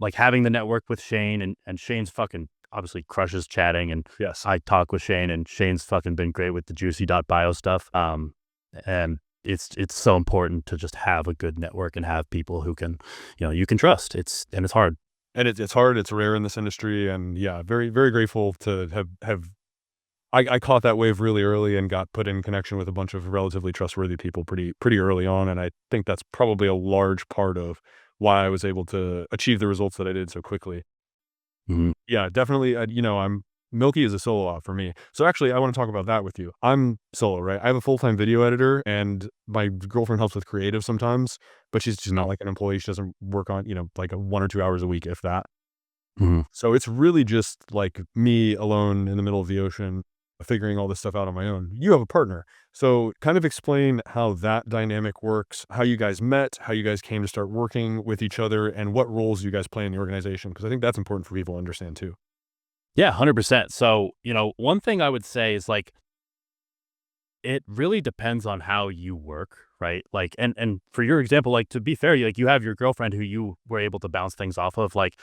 like having the network with Shane, and Shane's fucking obviously crushes chatting, and Yes. I talk with Shane, and Shane's fucking been great with the juicy.bio stuff. And it's so important to just have a good network and have people who can, you can trust. It's hard. And it's hard, it's rare in this industry, and yeah, very, very grateful to have I caught that wave really early and got put in connection with a bunch of relatively trustworthy people pretty early on, and I think that's probably a large part of why I was able to achieve the results that I did so quickly. Mhm. Yeah, definitely, I'm Milky is a solo op for me. So actually, I wanna talk about that with you. I'm solo, right? I have a full-time video editor, and my girlfriend helps with creative sometimes, but she's not like an employee. She doesn't work on, like, 1 or 2 hours a week, if that. Mhm. So it's really just like me alone in the middle of the ocean, figuring all this stuff out on my own. You have a partner. So kind of explain how that dynamic works, how you guys met, how you guys came to start working with each other, and what roles you guys play in the organization. Because I think that's important for people to understand too. Yeah, 100%. So, one thing I would say is, like, it really depends on how you work, right? Like, and for your example, like, to be fair, like, you have your girlfriend who you were able to bounce things off of. Like,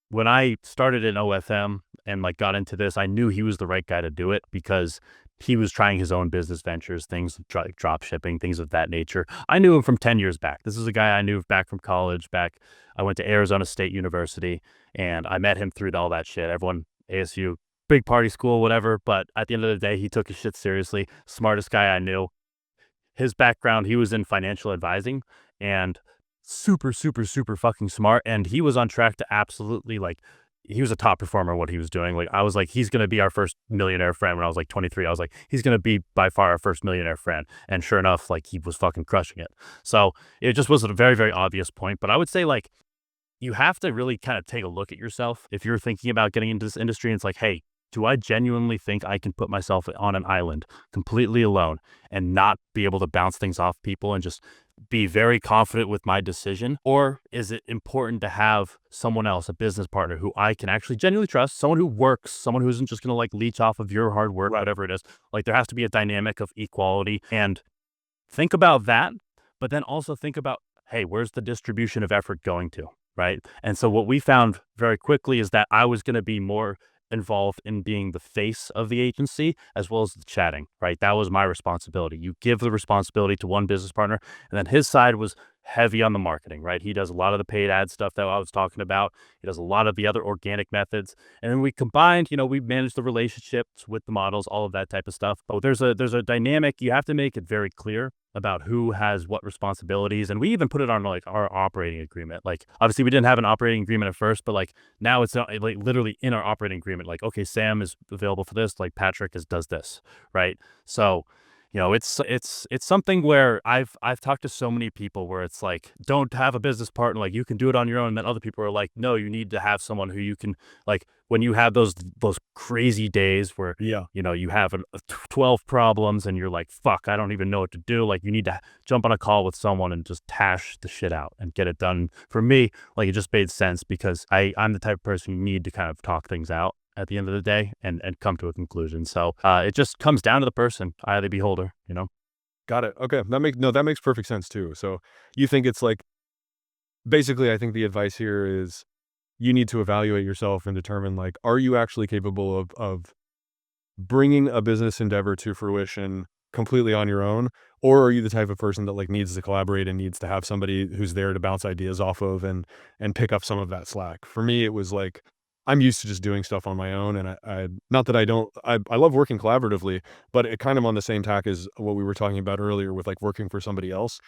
when I started in OFM and like got into this, I knew he was the right guy to do it, because he was trying his own business ventures, things like drop shipping, things of that nature. I knew him from 10 years back. This is a guy I knew back from college. I went to Arizona State University, and I met him through all that shit. Everyone, ASU, big party school, whatever. But at the end of the day, he took his shit seriously. Smartest guy I knew. His background, he was in financial advising, and super, super, super fucking smart. And he was on track to absolutely, like, he was a top performer in what he was doing. Like, I was like, he's going to be our first millionaire friend. When I was like 23, I was like, he's going to be by far our first millionaire friend. And sure enough, like, he was fucking crushing it. So it just was a very, very obvious point. But I would say, like, you have to really kind of take a look at yourself if you're thinking about getting into this industry. And it's like, hey, do I genuinely think I can put myself on an island completely alone and not be able to bounce things off people and just be very confident with my decision? Or is it important to have someone else, a business partner who I can actually genuinely trust, someone who works, someone who isn't just going to like leech off of your hard work, whatever it is? Like, there has to be a dynamic of equality, and think about that, but then also think about, hey, where's the distribution of effort going to, right? And so what we found very quickly is that I was going to be more involved in being the face of the agency as well as the chatting, right? That was my responsibility. You give the responsibility to one business partner, and then his side was heavy on the marketing, right? He does a lot of the paid ad stuff that I was talking about. He does a lot of the other organic methods. And then we combined, we manage the relationships with the models, all of that type of stuff. But there's a dynamic. You have to make it very clear about who has what responsibilities. And we even put it on like our operating agreement. Like obviously we didn't have an operating agreement at first, but like now it's not, like literally in our operating agreement, like, okay, Sam is available for this, like Patrick does this, right? So it's something where I've talked to so many people where it's like, don't have a business partner, like you can do it on your own. And then other people are like, no, you need to have someone who you can, like, when you have those crazy days where Yeah. you have 12 problems and you're like, fuck, I don't even know what to do. Like you need to jump on a call with someone and just hash the shit out and get it done. For me, like it just made sense because I'm the type of person you need to kind of talk things out at the end of the day and come to a conclusion. So it just comes down to the person, eye of the beholder, Got it. Okay. That makes perfect sense too. So you think it's like, basically, I think the advice here is you need to evaluate yourself and determine, like, are you actually capable of bringing a business endeavor to fruition completely on your own? Or are you the type of person that like needs to collaborate and needs to have somebody who's there to bounce ideas off of and pick up some of that slack? For me, it was like, I'm used to just doing stuff on my own. And I not that I don't, I love working collaboratively, but it kind of on the same tack as what we were talking about earlier with like working for somebody else.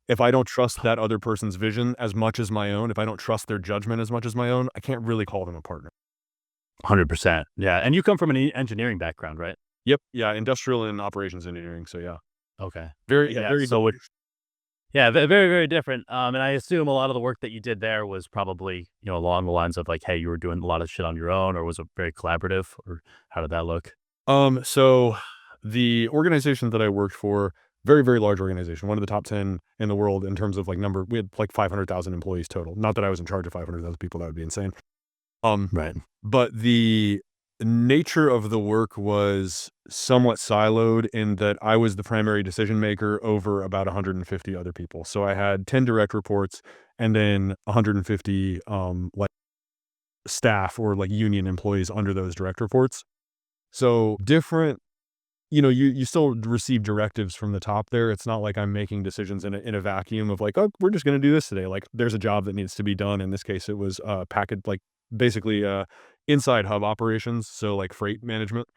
If I don't trust that other person's vision as much as my own, if I don't trust their judgment as much as my own, I can't really call them a partner. 100%. Yeah. And you come from an engineering background, right? Yep. Yeah. Industrial and operations engineering. So yeah, Okay. very, Yeah. very. So yeah, very, very different. And I assume a lot of the work that you did there was probably, along the lines of like, hey, you were doing a lot of shit on your own, or was it very collaborative, or how did that look? So the organization that I worked for, very, very large organization, one of the top 10 in the world in terms of like number. We had like 500,000 employees total. Not that I was in charge of 500,000 people. That would be insane. Um, Right. but the nature of the work was somewhat siloed in that I was the primary decision maker over about 150 other people. So I had 10 direct reports and then 150 like staff or like union employees under those direct reports. So different, you still receive directives from the top there. It's not like I'm making decisions in a vacuum of like, oh, we're just going to do this today. Like there's a job that needs to be done. In this case, it was packet, like basically inside hub operations. So like freight management.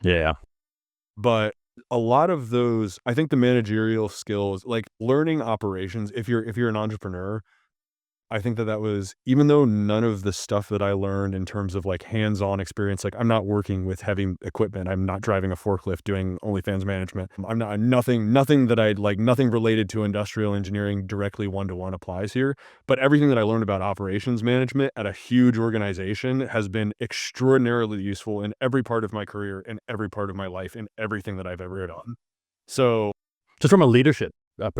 Yeah. But a lot of those, I think the managerial skills, like learning operations, if you're an entrepreneur, I think that was, even though none of the stuff that I learned in terms of like hands-on experience, like I'm not working with heavy equipment. I'm not driving a forklift doing OnlyFans management. Nothing that I'd like, nothing related to industrial engineering directly one-to-one applies here. But everything that I learned about operations management at a huge organization has been extraordinarily useful in every part of my career, in every part of my life, in everything that I've ever done. So Just from a leadership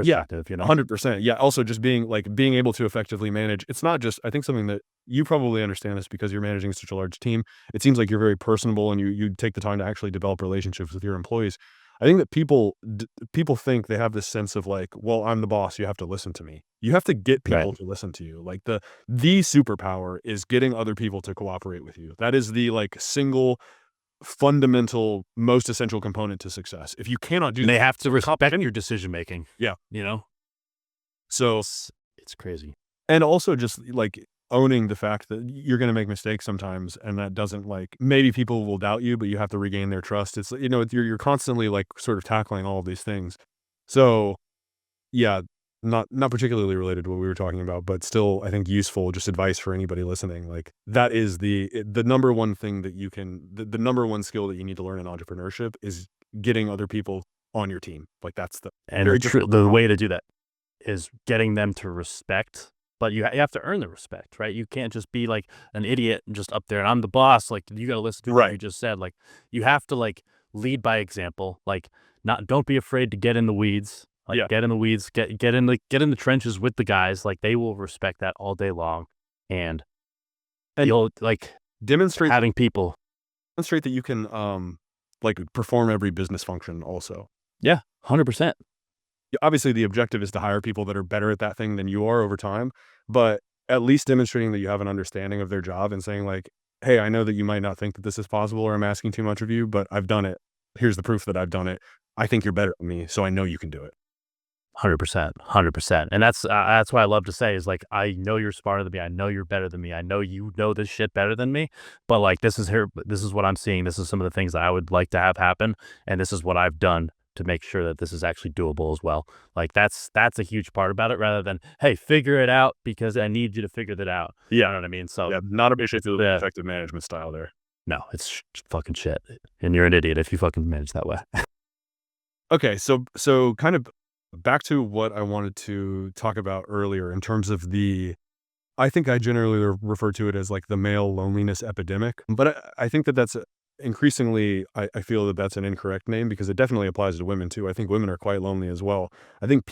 yeah, perspective, 100%. Yeah, also just being able to effectively manage. It's not just, I think something that you probably understand this because you're managing such a large team. It seems like you're very personable and you take the time to actually develop relationships with your employees. I think that people think they have this sense of like, well, I'm the boss, you have to listen to me. You have to get Right. people to listen to you. Like the superpower is getting other people to cooperate with you. That is the like single fundamental, most essential component to success. If you cannot do And that, they have to respect your decision making. yeah. You know, So it's crazy. and also just like owning the fact that you're going to make mistakes sometimes, and that doesn't like, maybe people will doubt you, but you have to regain their trust. It's, you're constantly like sort of tackling all of these things. So yeah, not particularly related to what we were talking about, but still I think useful, just advice for anybody listening. Like that is the number one thing that the number one skill that you need to learn in entrepreneurship is getting other people on your team. Like that's the And very difficult. the way to do that is getting them to respect, but you have to earn the respect, right? You can't just be like an idiot and just up there and I'm the boss. Like you got to listen to what you Right. just said. Like you have to like lead by example. Like don't be afraid to get in the weeds. Like Yeah. get in the weeds, get in the trenches with the guys. Like they will respect that all day long, and And you'll like demonstrate having people. demonstrate that you can like perform every business function also. Yeah, 100%. Obviously the objective is to hire people that are better at that thing than you are over time, but at least demonstrating that you have an understanding of their job and saying like, hey, I know that you might not think that this is possible or I'm asking too much of you, but I've done it. Here's the proof that I've done it. I think you're better than me, so I know you can do it. 100%, 100%. And that's why I love to say is like, I know you're smarter than me. I know you're better than me. I know you know this shit better than me. But like, this is what I'm seeing. This is some of the things that I would like to have happen. And this is what I've done to make sure that this is actually doable as well. Like that's a huge part about it rather than, hey, figure it out because I need you to figure that out. You Yeah, know what I mean? So yeah, not a big shift to the yeah, effective management style there. no, it's fucking shit. And you're an idiot if you fucking manage that way. Okay, so kind of back to what I wanted to talk about earlier in terms of I think I generally refer to it as like the male loneliness epidemic, but I think that that's increasingly, I feel that that's an incorrect name because it definitely applies to women too. I think women are quite lonely as well. I think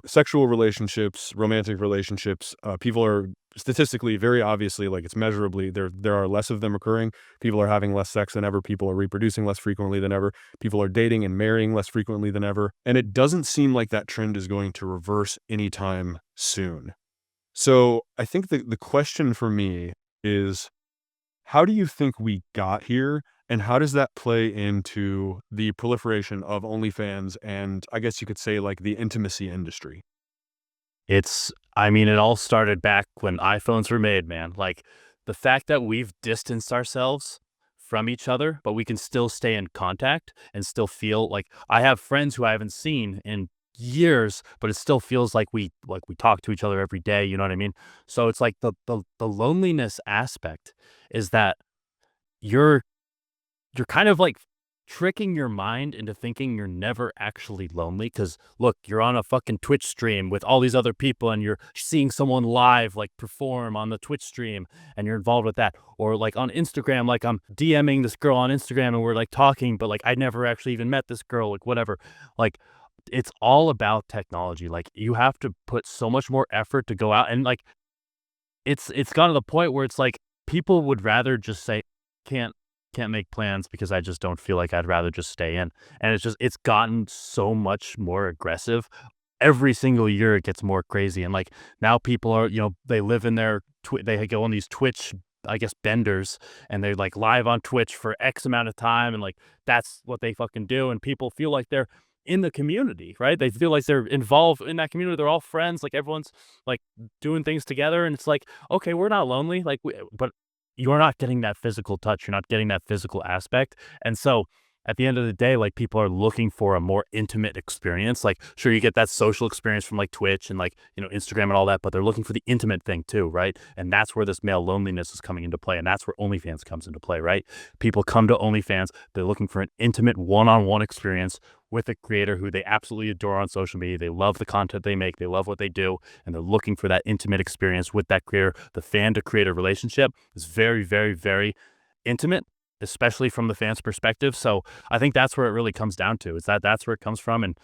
sexual relationships, romantic relationships, people are statistically, very obviously, like it's measurably, there are less of them occurring. People are having less sex than ever. People are reproducing less frequently than ever. People are dating and marrying less frequently than ever. And it doesn't seem like that trend is going to reverse anytime soon. So I think the question for me is, how do you think we got here? And how does that play into the proliferation of OnlyFans and I guess you could say like the intimacy industry? I mean, it all started back when iPhones were made, man. Like the fact that we've distanced ourselves from each other, but we can still stay in contact and still feel like I have friends who I haven't seen in years, but it still feels like we talk to each other every day. You know what I mean? So it's like the loneliness aspect is that you're you're kind of like tricking your mind into thinking you're never actually lonely. Cause look, you're on a fucking Twitch stream with all these other people and you're seeing someone live like perform on the Twitch stream and you're involved with that. Or like on Instagram, like I'm DMing this girl on Instagram and we're like talking, but like I never actually even met this girl, like whatever. Like it's all about technology. Like you have to put so much more effort to go out and like it's gotten to the point where it's like people would rather just say, "Can't can't make plans because I just don't feel like I'd rather just stay in." And it's gotten so much more aggressive. Every single year it gets more crazy, and, like, now people are, they live in their they go on these Twitch, I guess, benders, and they're, like, live on Twitch for X amount of time, and, like, that's what they fucking do, and people feel like they're in the community, right? They feel like they're involved in that community, they're all friends, like, everyone's, like, doing things together, and it's like, "Okay, we're not lonely," like, but you're not getting that physical touch, you're not getting that physical aspect, and so at the end of the day, like people are looking for a more intimate experience. Like, sure, you get that social experience from like Twitch and like, Instagram and all that, but they're looking for the intimate thing too, right? And that's where this male loneliness is coming into play. And that's where OnlyFans comes into play, right? People come to OnlyFans, they're looking for an intimate one on one experience with a creator who they absolutely adore on social media. They love the content they make, they love what they do, and they're looking for that intimate experience with that creator. The fan to creator relationship is very, very, very intimate, especially from the fans' perspective. So I think that's where it really comes down to. Is that's where it comes from, and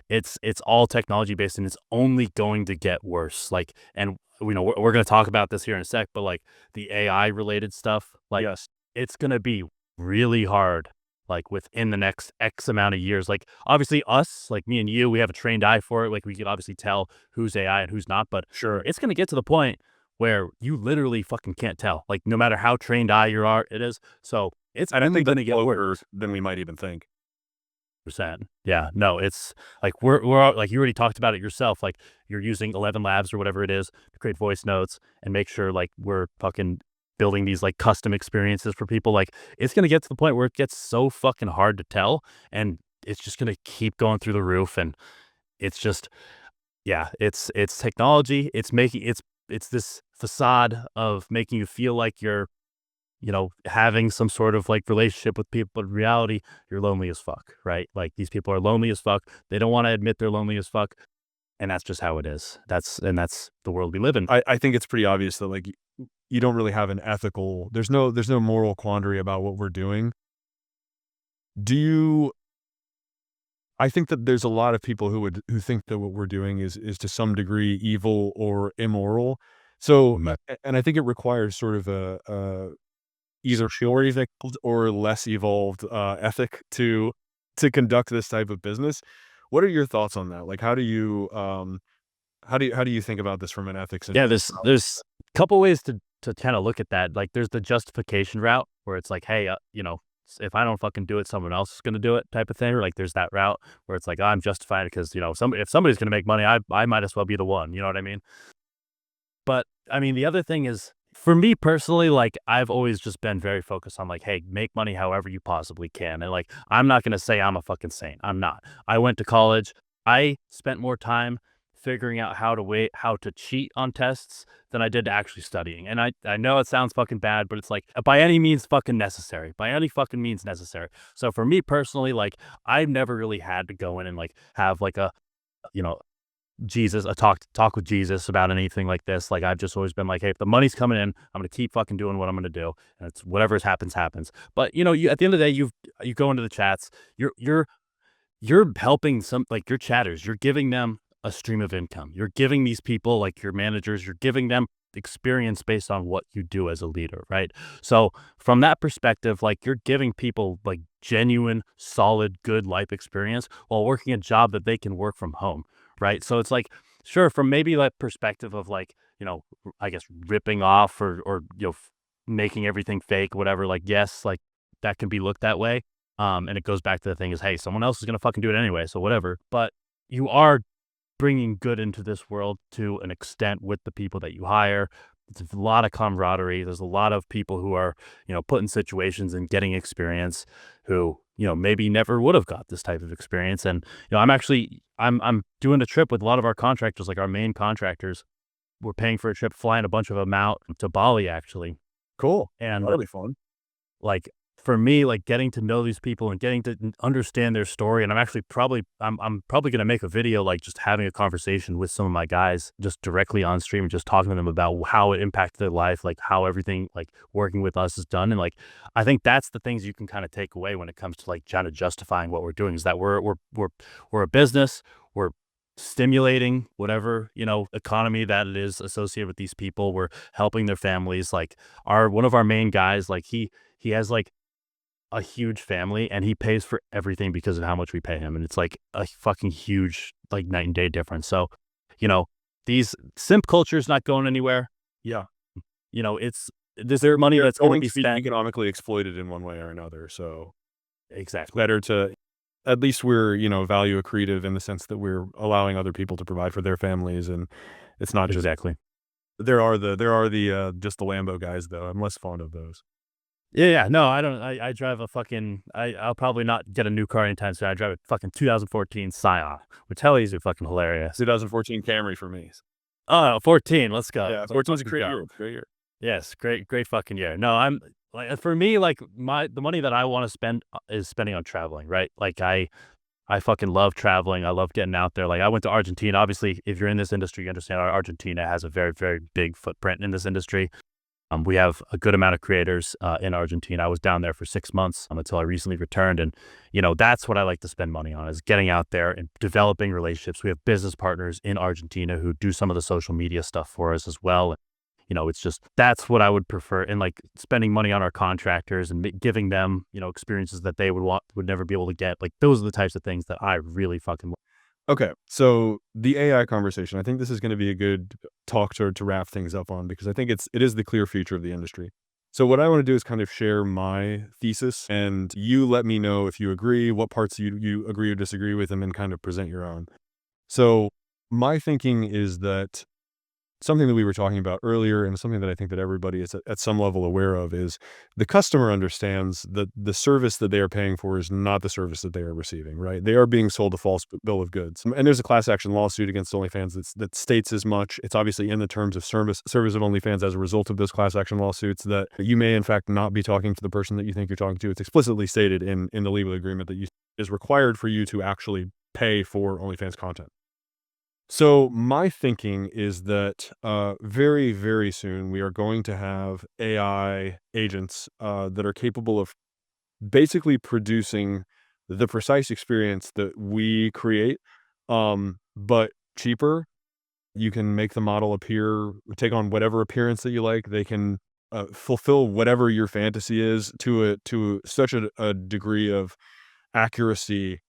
it's all technology based, and it's only going to get worse. Like, and we're going to talk about this here in a sec, but like the AI related stuff, like Yes. it's going to be really hard. Like within the next X amount of years, like obviously us, like me and you, we have a trained eye for it. Like we could obviously tell who's AI and who's not, but Sure. it's going to get to the point where you literally fucking can't tell. Like no matter how trained eye you are, it is. So it's And I only think that's gonna get closer worse. than we might even think. Percent. Yeah. No, it's like we're all, like you already talked about it yourself. Like you're using 11 Labs or whatever it is to create voice notes and make sure like we're fucking building these like custom experiences for people. Like it's gonna get to the point where it gets so fucking hard to tell, and it's just gonna keep going through the roof. And it's just yeah, it's technology. It's this facade of making you feel like you're having some sort of like relationship with people, but in reality, you're lonely as fuck, right? Like these people are lonely as fuck. They don't want to admit they're lonely as fuck. And that's just how it is. That's the world we live in. I think it's pretty obvious that like you don't really have an ethical, there's no moral quandary about what we're doing. Do you I think that there's a lot of people who think that what we're doing is to some degree evil or immoral. So, and I think it requires sort of a either more evolved or less evolved ethic to conduct this type of business. What are your thoughts on that? Like, how do you think about this from an ethics and Yeah, there's a couple ways to to kind of look at that, like there's the justification route where it's like, hey, if I don't fucking do it, someone else is going to do it type of thing. Or like there's that route where it's like, I'm justified because, if somebody's going to make money, I might as well be the one. You know what I mean? But I mean, the other thing is, for me personally, like I've always just been very focused on like, hey, make money however you possibly can. And like, I'm not going to say I'm a fucking saint. I'm not. I went to college. I spent more time figuring out how to cheat on tests than I did actually studying. And I know it sounds fucking bad, but it's like by any means fucking necessary. By any fucking means necessary. So for me personally, like I've never really had to go in and like have like a, you know, a talk with Jesus about anything like this. Like I've just always been like, hey, if the money's coming in, I'm gonna keep fucking doing what I'm gonna do, and it's whatever happens happens. But you at the end of the day, you go into the chats, you're helping some like your chatters, you're giving them a stream of income. You're giving these people like your managers, you're giving them experience based on what you do as a leader, right? So from that perspective, like you're giving people like genuine, solid, good life experience while working a job that they can work from home, right? So it's like, sure, from maybe like perspective of like, I guess ripping off or making everything fake, whatever, like, yes, like that can be looked that way. And it goes back to the thing is, hey, someone else is going to fucking do it anyway. So whatever, but you are bringing good into this world to an extent with the people that you hire. There's a lot of camaraderie. There's a lot of people who are, put in situations and getting experience who, maybe never would have got this type of experience. And, I'm doing a trip with a lot of our contractors, like our main contractors. We're paying for a trip, flying a bunch of them out to Bali, actually. Cool. And That'll be fun. like for me, like getting to know these people and getting to understand their story. And I'm probably going to make a video, like just having a conversation with some of my guys just directly on stream and just talking to them about how it impacted their life, like how everything like working with us is done. And like, I think that's the things you can kind of take away when it comes to like trying to justifying what we're doing is that we're a business. We're stimulating whatever, economy that it is associated with these people. We're helping their families. Like one of our main guys, like he has like a huge family and he pays for everything because of how much we pay him. And it's like a fucking huge, like night and day difference. So, these simp culture is not going anywhere. Yeah. There's money that's going to be be spent. economically exploited in one way or another. So Exactly. better to, at least we're, value accretive in the sense that we're allowing other people to provide for their families. And it's not just, Exactly. there are the, just the Lambo guys though. I'm less fond of those. Yeah. No, I don't. I drive a fucking. I'll probably not get a new car anytime soon. I drive a fucking 2014 Scion, which hellies are fucking hilarious. 2014 Camry for me. Oh, 14. Let's go. Yeah, 14 was a great year. Great year. Yes, great fucking year. No, I'm like for me, like the money that I want to spend is spending on traveling, right? Like I fucking love traveling. I love getting out there. Like I went to Argentina. Obviously, if you're in this industry, you understand Argentina has a very, very big footprint in this industry. We have a good amount of creators in Argentina. I was down there for 6 months until I recently returned. And, that's what I like to spend money on is getting out there and developing relationships. We have business partners in Argentina who do some of the social media stuff for us as well. It's just, that's what I would prefer. And like spending money on our contractors and giving them, experiences that they would never be able to get. Like those are the types of things that I really fucking Okay, so the AI conversation, I think this is going to be a good talk to wrap things up on because I think it is the clear future of the industry. So what I want to do is kind of share my thesis and you let me know if you agree, what parts you agree or disagree with, and then kind of present your own. So my thinking is that something that we were talking about earlier and something that I think that everybody is at some level aware of is the customer understands that the service that they are paying for is not the service that they are receiving, right? They are being sold a false bill of goods. And there's a class action lawsuit against OnlyFans that states as much. It's obviously in the terms of service of OnlyFans as a result of those class action lawsuits that you may in fact not be talking to the person that you think you're talking to. It's explicitly stated in the legal agreement that is required for you to actually pay for OnlyFans content. So my thinking is that very, very soon we are going to have AI agents that are capable of basically producing the precise experience that we create, but cheaper. You can make the model take on whatever appearance that you like. They can fulfill whatever your fantasy is to such a degree of accuracy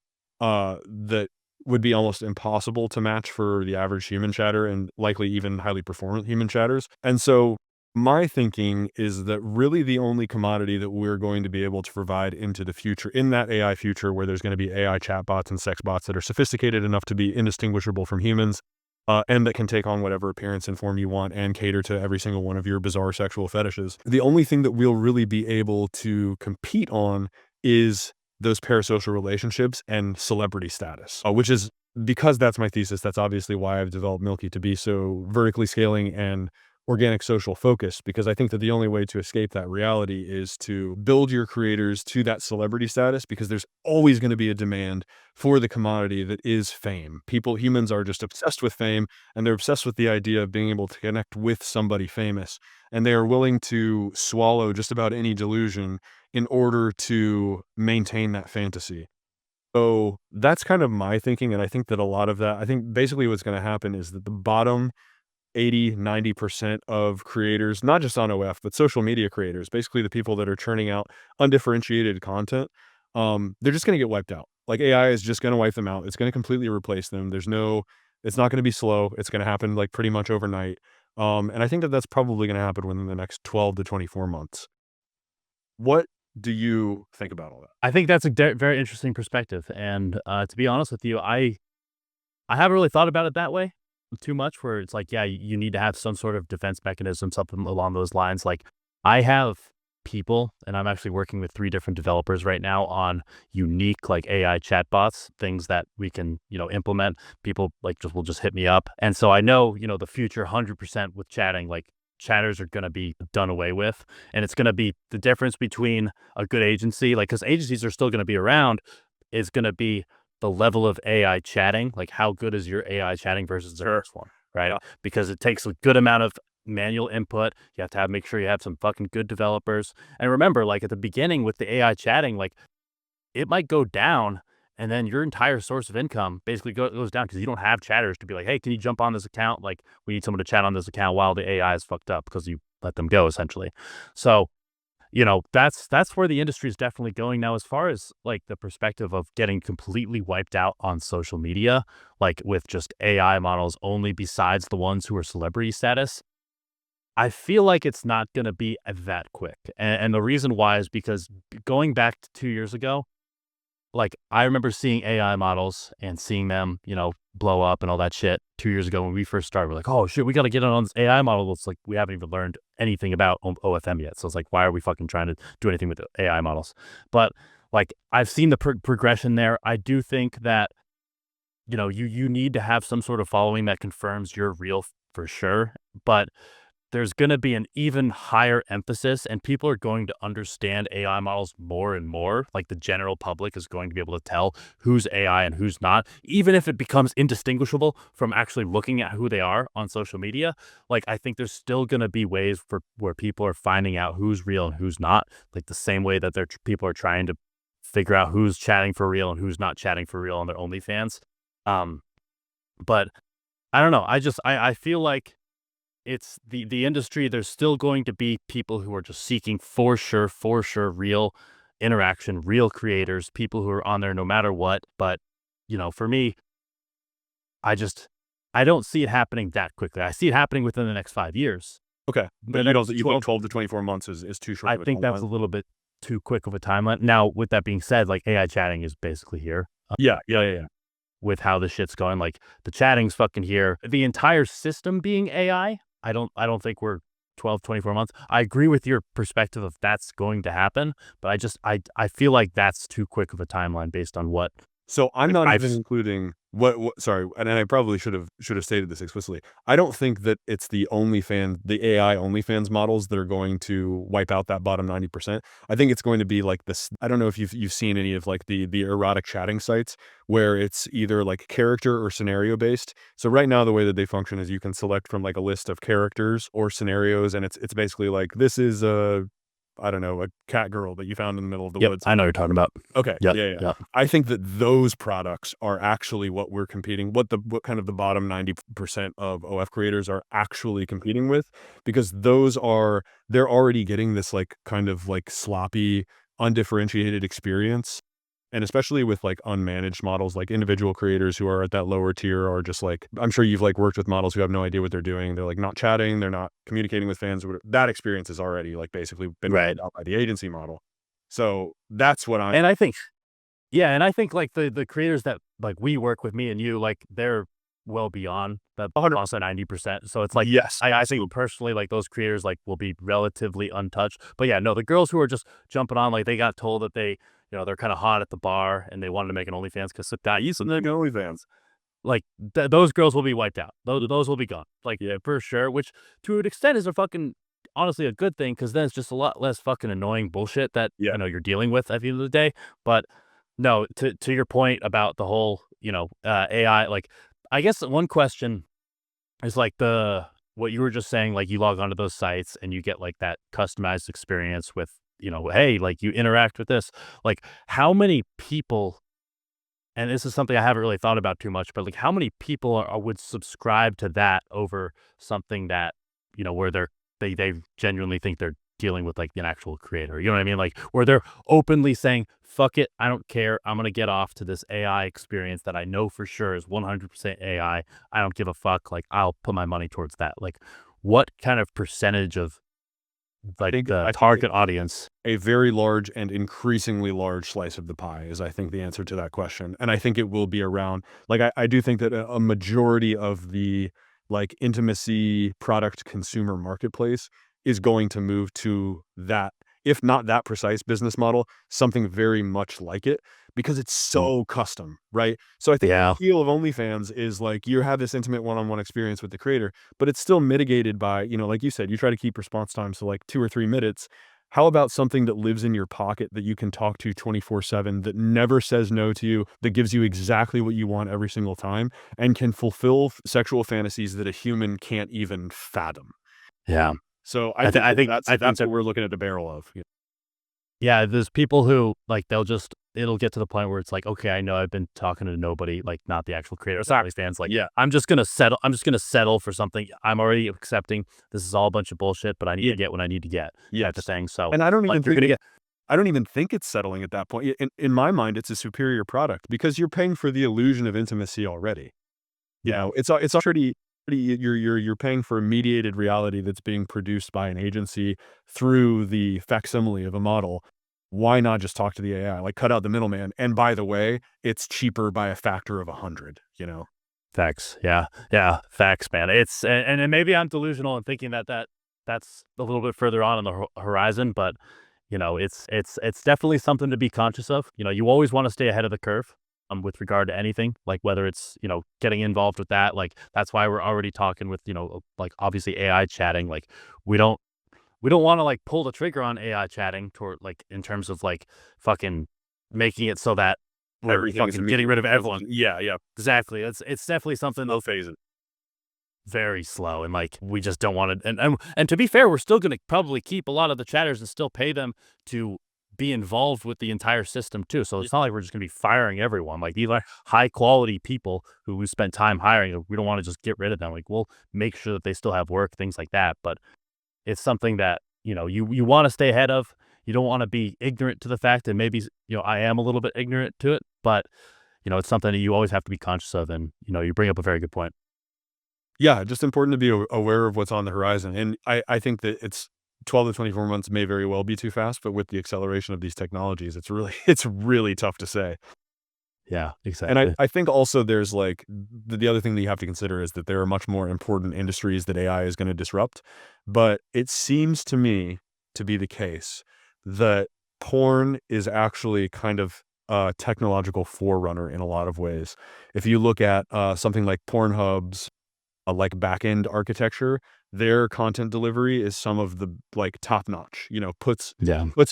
that would be almost impossible to match for the average human chatter and likely even highly performant human chatters. And so My thinking is that really the only commodity that we're going to be able to provide into the future, in that AI future where there's going to be AI chatbots and sex bots that are sophisticated enough to be indistinguishable from humans, and that can take on whatever appearance and form you want and cater to every single one of your bizarre sexual fetishes. The only thing that we'll really be able to compete on is those parasocial relationships and celebrity status, which is, because that's my thesis, that's obviously why I've developed Milky to be so vertically scaling and organic social focus, because I think that the only way to escape that reality is to build your creators to that celebrity status, because there's always going to be a demand for the commodity that is fame. Humans are just obsessed with fame, and they're obsessed with the idea of being able to connect with somebody famous, and they are willing to swallow just about any delusion in order to maintain that fantasy. So that's kind of my thinking, and I think that a lot of that, I think basically what's going to happen is that the bottom 80-90% of creators, not just on OF, but social media creators, basically the people that are churning out undifferentiated content, they're just going to get wiped out. Like, AI is just going to wipe them out. It's going to completely replace them. It's not going to be slow. It's going to happen like pretty much overnight. And I think that that's probably going to happen within the next 12 to 24 months. What do you think about all that? I think that's a very interesting perspective, and to be honest with you, I haven't really thought about it that way too much. Where it's like, yeah, you need to have some sort of defense mechanism, something along those lines. Like, I have people, and I'm actually working with 3 different developers right now on unique like AI chatbots, things that we can implement. People like just will just hit me up, and so I know the future 100% with chatting, like chatters are going to be done away with, and it's going to be the difference between a good agency, like, because agencies are still going to be around, is going to be the level of AI chatting, like how good is your AI chatting versus the first one, right? Yeah. Because it takes a good amount of manual input. You have to make sure you have some fucking good developers. And remember, like at the beginning with the AI chatting, like it might go down, and then your entire source of income basically goes down because you don't have chatters to be like, hey, can you jump on this account? Like, we need someone to chat on this account while the AI is fucked up because you let them go, essentially. So, that's where the industry is definitely going now. As far as like the perspective of getting completely wiped out on social media, like with just AI models only besides the ones who are celebrity status, I feel like it's not going to be that quick. And the reason why is because going back to 2 years ago, like, I remember seeing AI models and seeing them, blow up and all that shit 2 years ago when we first started. We're like, "Oh, shit, we gotta get on this AI model." It's like, we haven't even learned anything about OFM yet. So it's like, why are we fucking trying to do anything with the AI models? But, like, I've seen the progression there. I do think that, you need to have some sort of following that confirms you're real for sure, but there's going to be an even higher emphasis, and people are going to understand AI models more and more. Like, the general public is going to be able to tell who's AI and who's not, even if it becomes indistinguishable from actually looking at who they are on social media. Like, I think there's still going to be ways where people are finding out who's real and who's not, like the same way that people are trying to figure out who's chatting for real and who's not chatting for real on their OnlyFans. Um, but I don't know. I feel like it's the industry. There's still going to be people who are just seeking for sure, real interaction, real creators, people who are on there no matter what. But, for me, I just, I don't see it happening that quickly. I see it happening within the next 5 years. Okay. But The you don't, next you think 12 12 to 24 months is too short I of a think that's a timeline? little bit too quick of a timeline. Now, with that being said, like, AI chatting is basically here. Yeah. With how the shit's going. Like, the chatting's fucking here. The entire system being AI, I don't think we're 12, 24 months. I agree with your perspective of that's going to happen, but I feel like that's too quick of a timeline based on what So I'm like not I've even including what sorry, and I probably should have stated this explicitly. I don't think that it's the AI OnlyFans models that are going to wipe out that bottom 90%. I think it's going to be like this. I don't know if you've seen any of like the erotic chatting sites where it's either like character or scenario based. So right now the way that they function is you can select from like a list of characters or scenarios, and it's basically like, this is a, I don't know, a cat girl that you found in the middle of the Yep, woods. I know what you're talking about. Okay. Yep, Yeah. yep. I think that those products are actually what we're competing, what kind of the bottom 90% of OF creators are actually competing with, because they're already getting this like kind of like sloppy, undifferentiated experience. And especially with like unmanaged models, like individual creators who are at that lower tier are just like, I'm sure you've like worked with models who have no idea what they're doing. They're like not chatting, they're not communicating with fans. That experience has already like basically been Right. wiped out by the agency model. So that's what I'm. And I think yeah, and I think, like, the creators that, like, we work with, me and you, like, they're well beyond that, 100. also 90%. So it's like, Yes, I think absolutely. personally, like, those creators, like, will be relatively untouched. But yeah, no, the girls who are just jumping on, like, they got told that they're kinda hot at the bar and they wanted to make an OnlyFans because that used to make OnlyFans. Like, those girls will be wiped out. Those will be gone. Like, yeah, for sure, which to an extent is a fucking honestly a good thing because then it's just a lot less fucking annoying bullshit that, Yeah. you're dealing with at the end of the day. But no, to your point about the whole, AI, like, I guess one question is like what you were just saying, like you log onto those sites and you get like that customized experience with, hey, like you interact with this. Like how many people, and this is something I haven't really thought about too much, but like how many people would subscribe to that over something that, where they genuinely think they're dealing with like an actual creator. You know what I mean? Like where they're openly saying, fuck it, I don't care. I'm gonna get off to this AI experience that I know for sure is 100% AI. I don't give a fuck. Like I'll put my money towards that. Like what kind of percentage of like the I think target audience? a very large and increasingly large slice of the pie is, I think, the answer to that question. And I think it will be around, like, I do think that a majority of the like intimacy product consumer marketplace is going to move to that, if not that precise business model, something very much like it because it's Mm. so custom, right? So I think the Yeah. appeal of OnlyFans is like you have this intimate one-on-one experience with the creator, but it's still mitigated by, like you said, you try to keep response times to like 2 or 3 minutes. How about something that lives in your pocket that you can talk to 24/7, that never says no to you, that gives you exactly what you want every single time, and can fulfill sexual fantasies that a human can't even fathom? Yeah. So I I think think I that think that's I think that's that what we're looking at the barrel of. Yeah. yeah, there's people who like it'll get to the point where it's like, okay, I know I've been talking to nobody, like not the actual creator. Sorry, fans. Like, Yeah. I'm just gonna settle for something. I'm already accepting this is all a bunch of bullshit, but I need Yeah. to get what I need to get, type of Yes. thing. So, And like, you're gonna get I don't even think it's settling at that point. In my mind, it's a superior product because you're paying for the illusion of intimacy already. yeah, It's already you're paying for a mediated reality that's being produced by an agency through the facsimile of a model. Why not just talk to the AI? Like, cut out the middleman. And by the way, it's cheaper by a factor of 100. facts. Yeah, yeah, facts, man. And maybe I'm delusional in thinking that's a little bit further on the horizon, but it's definitely something to be conscious of. You always want to stay ahead of the curve with regard to anything, like whether it's, getting involved with that. Like that's why we're already talking with, like obviously AI chatting. Like we don't we don't want to like pull the trigger on AI chatting toward like in terms of like fucking making it so that we're Everything is fucking getting rid of everyone. Yeah, yeah. Exactly. It's definitely something Slow that's phase. very slow and like we just don't want to and to be fair, we're still gonna probably keep a lot of the chatters and still pay them to be involved with the entire system too. So it's not like we're just gonna be firing everyone. Like these are high quality people who we spent time hiring. We don't want to just get rid of them. Like we'll make sure that they still have work, things like that. But it's something that, you want to stay ahead of. You don't want to be ignorant to the fact that maybe, I am a little bit ignorant to it, but it's something that you always have to be conscious of. And, you bring up a very good point. Yeah, just important to be aware of what's on the horizon. And I think that it's 12 to 24 months may very well be too fast, but with the acceleration of these technologies, it's really it's really tough to say. Yeah, And exactly. I think also there's like the other thing that you have to consider is that there are much more important industries that AI is going to disrupt. But it seems to me to be the case that porn is actually kind of a technological forerunner in a lot of ways. If you look at something like Pornhub's like back-end architecture, their content delivery is some of the like top notch, Yeah. puts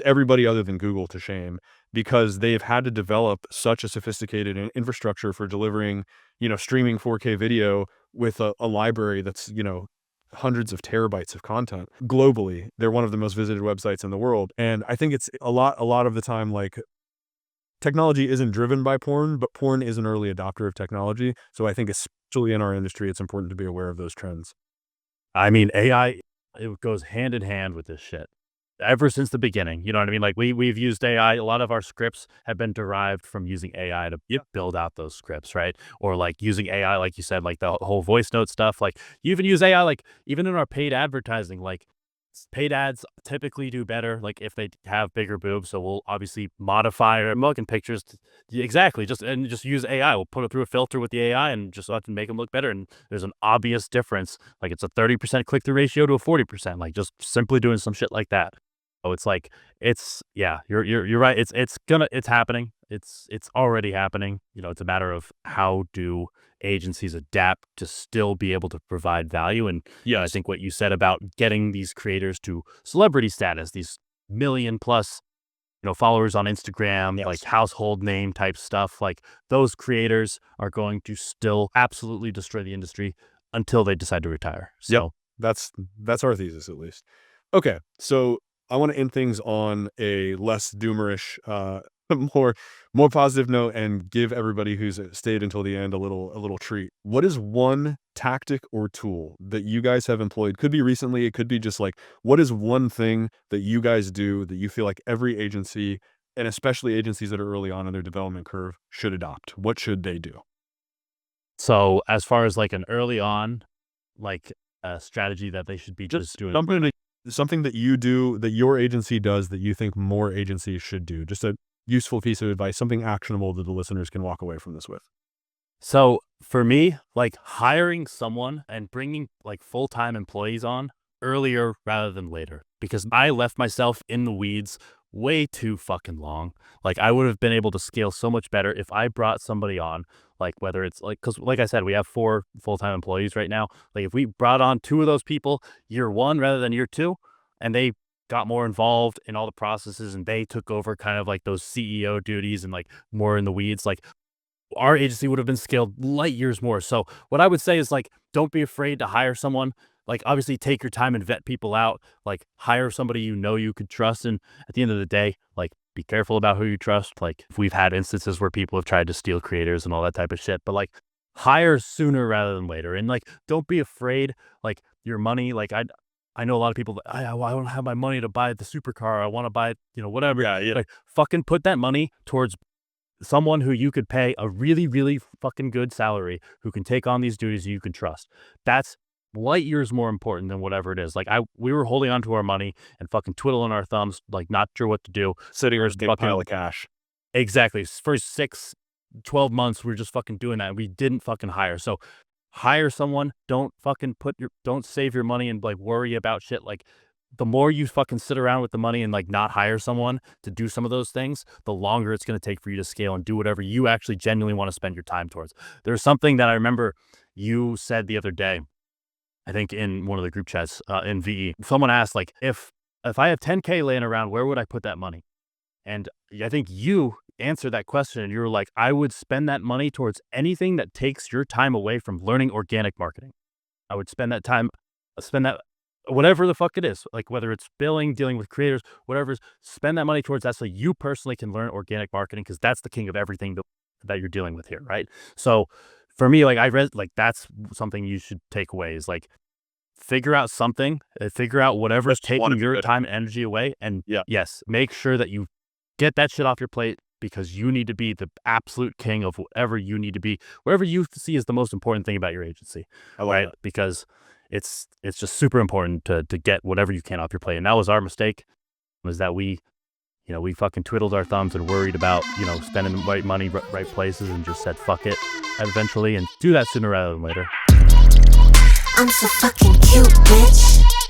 everybody other than Google to shame because they've had to develop such a sophisticated infrastructure for delivering, streaming 4K video with a library that's, hundreds of terabytes of content globally. They're one of the most visited websites in the world. And I think it's a lot of the time, like, technology isn't driven by porn, but porn is an early adopter of technology. So I think especially in our industry, it's important to be aware of those trends. I mean, AI, it goes hand in hand with this shit. ever since the beginning. You know what I mean? Like we've used AI. A lot of our scripts have been derived from using AI to build out those scripts, right? Or like using AI, like you said, like the whole voice note stuff. Like you even use AI, like even in our paid advertising, like paid ads typically do better, like if they have bigger boobs. So we'll obviously modify our mug and pictures. Exactly. Just use AI. We'll put it through a filter with the AI and just have to make them look better. And there's an obvious difference. Like it's a 30% click through ratio to a 40%, like just simply doing some shit like that. Oh, it's like yeah, you're right. It's happening. It's already happening. You know, it's a matter of how do agencies adapt to still be able to provide value. And yeah, I think what you said about getting these creators to celebrity status, these million plus, followers on Instagram, like household name type stuff, like those creators are going to still absolutely destroy the industry until they decide to retire. So that's our thesis, at least. Okay, so I want to end things on a less doomerish, more positive note, and give everybody who's stayed until the end a little treat. What is one tactic or tool that you guys have employed? Could be recently, it could be just like, what is one thing that you guys do that you feel like every agency, and especially agencies that are early on in their development curve, should adopt? What should they do? So as far as like an early on, like a strategy that they should be just doing. Something that you do, that your agency does, that you think more agencies should do. Just a useful piece of advice, something actionable that the listeners can walk away from this with. So for me, like hiring someone and bringing like full-time employees on earlier rather than later, because I left myself in the weeds way too fucking long. Like I would have been able to scale so much better if I brought somebody on, like whether it's like, cause like I said, we have 4 full-time employees right now. Like if we brought on 2 of those people year 1 rather than year 2, and they got more involved in all the processes and they took over kind of like those CEO duties and like more in the weeds, like our agency would have been scaled light years more. So what I would say is like, don't be afraid to hire someone. Like obviously take your time and vet people out, like hire somebody you could trust. And at the end of the day, like be careful about who you trust. Like if we've had instances where people have tried to steal creators and all that type of shit, but like hire sooner rather than later. And like, don't be afraid, like your money. Like I know a lot of people, I don't have my money to buy the supercar. I want to buy, whatever. Yeah. Like fucking put that money towards someone who you could pay a really, really fucking good salary, who can take on these duties you can trust. That's light years more important than whatever it is. Like we were holding on to our money and fucking twiddling our thumbs, like not sure what to do. Sitting or a pile of cash. Exactly. For 12 months, we were just fucking doing that. We didn't fucking hire. So hire someone. Don't fucking don't save your money and like worry about shit. Like the more you fucking sit around with the money and like not hire someone to do some of those things, the longer it's going to take for you to scale and do whatever you actually genuinely want to spend your time towards. There's something that I remember you said the other day, I think in one of the group chats in VE, someone asked like, if I have 10K laying around, where would I put that money? And I think you answered that question and you were like, I would spend that money towards anything that takes your time away from learning organic marketing. I would spend that time, whatever the fuck it is, like whether it's billing, dealing with creators, whatever, spend that money towards that so you personally can learn organic marketing, because that's the king of everything that you're dealing with here, right? So for me, like I read, like that's something you should take away is like figure out something, figure out whatever's taking your time and energy away. And yes, make sure that you get that shit off your plate, because you need to be the absolute king of whatever you need to be, whatever you see is the most important thing about your agency. Right? Because it's just super important to get whatever you can off your plate. And that was our mistake, was that we fucking twiddled our thumbs and worried about, spending the right money, right places, and just said, fuck it, eventually, and do that sooner rather than later. I'm so fucking cute, bitch.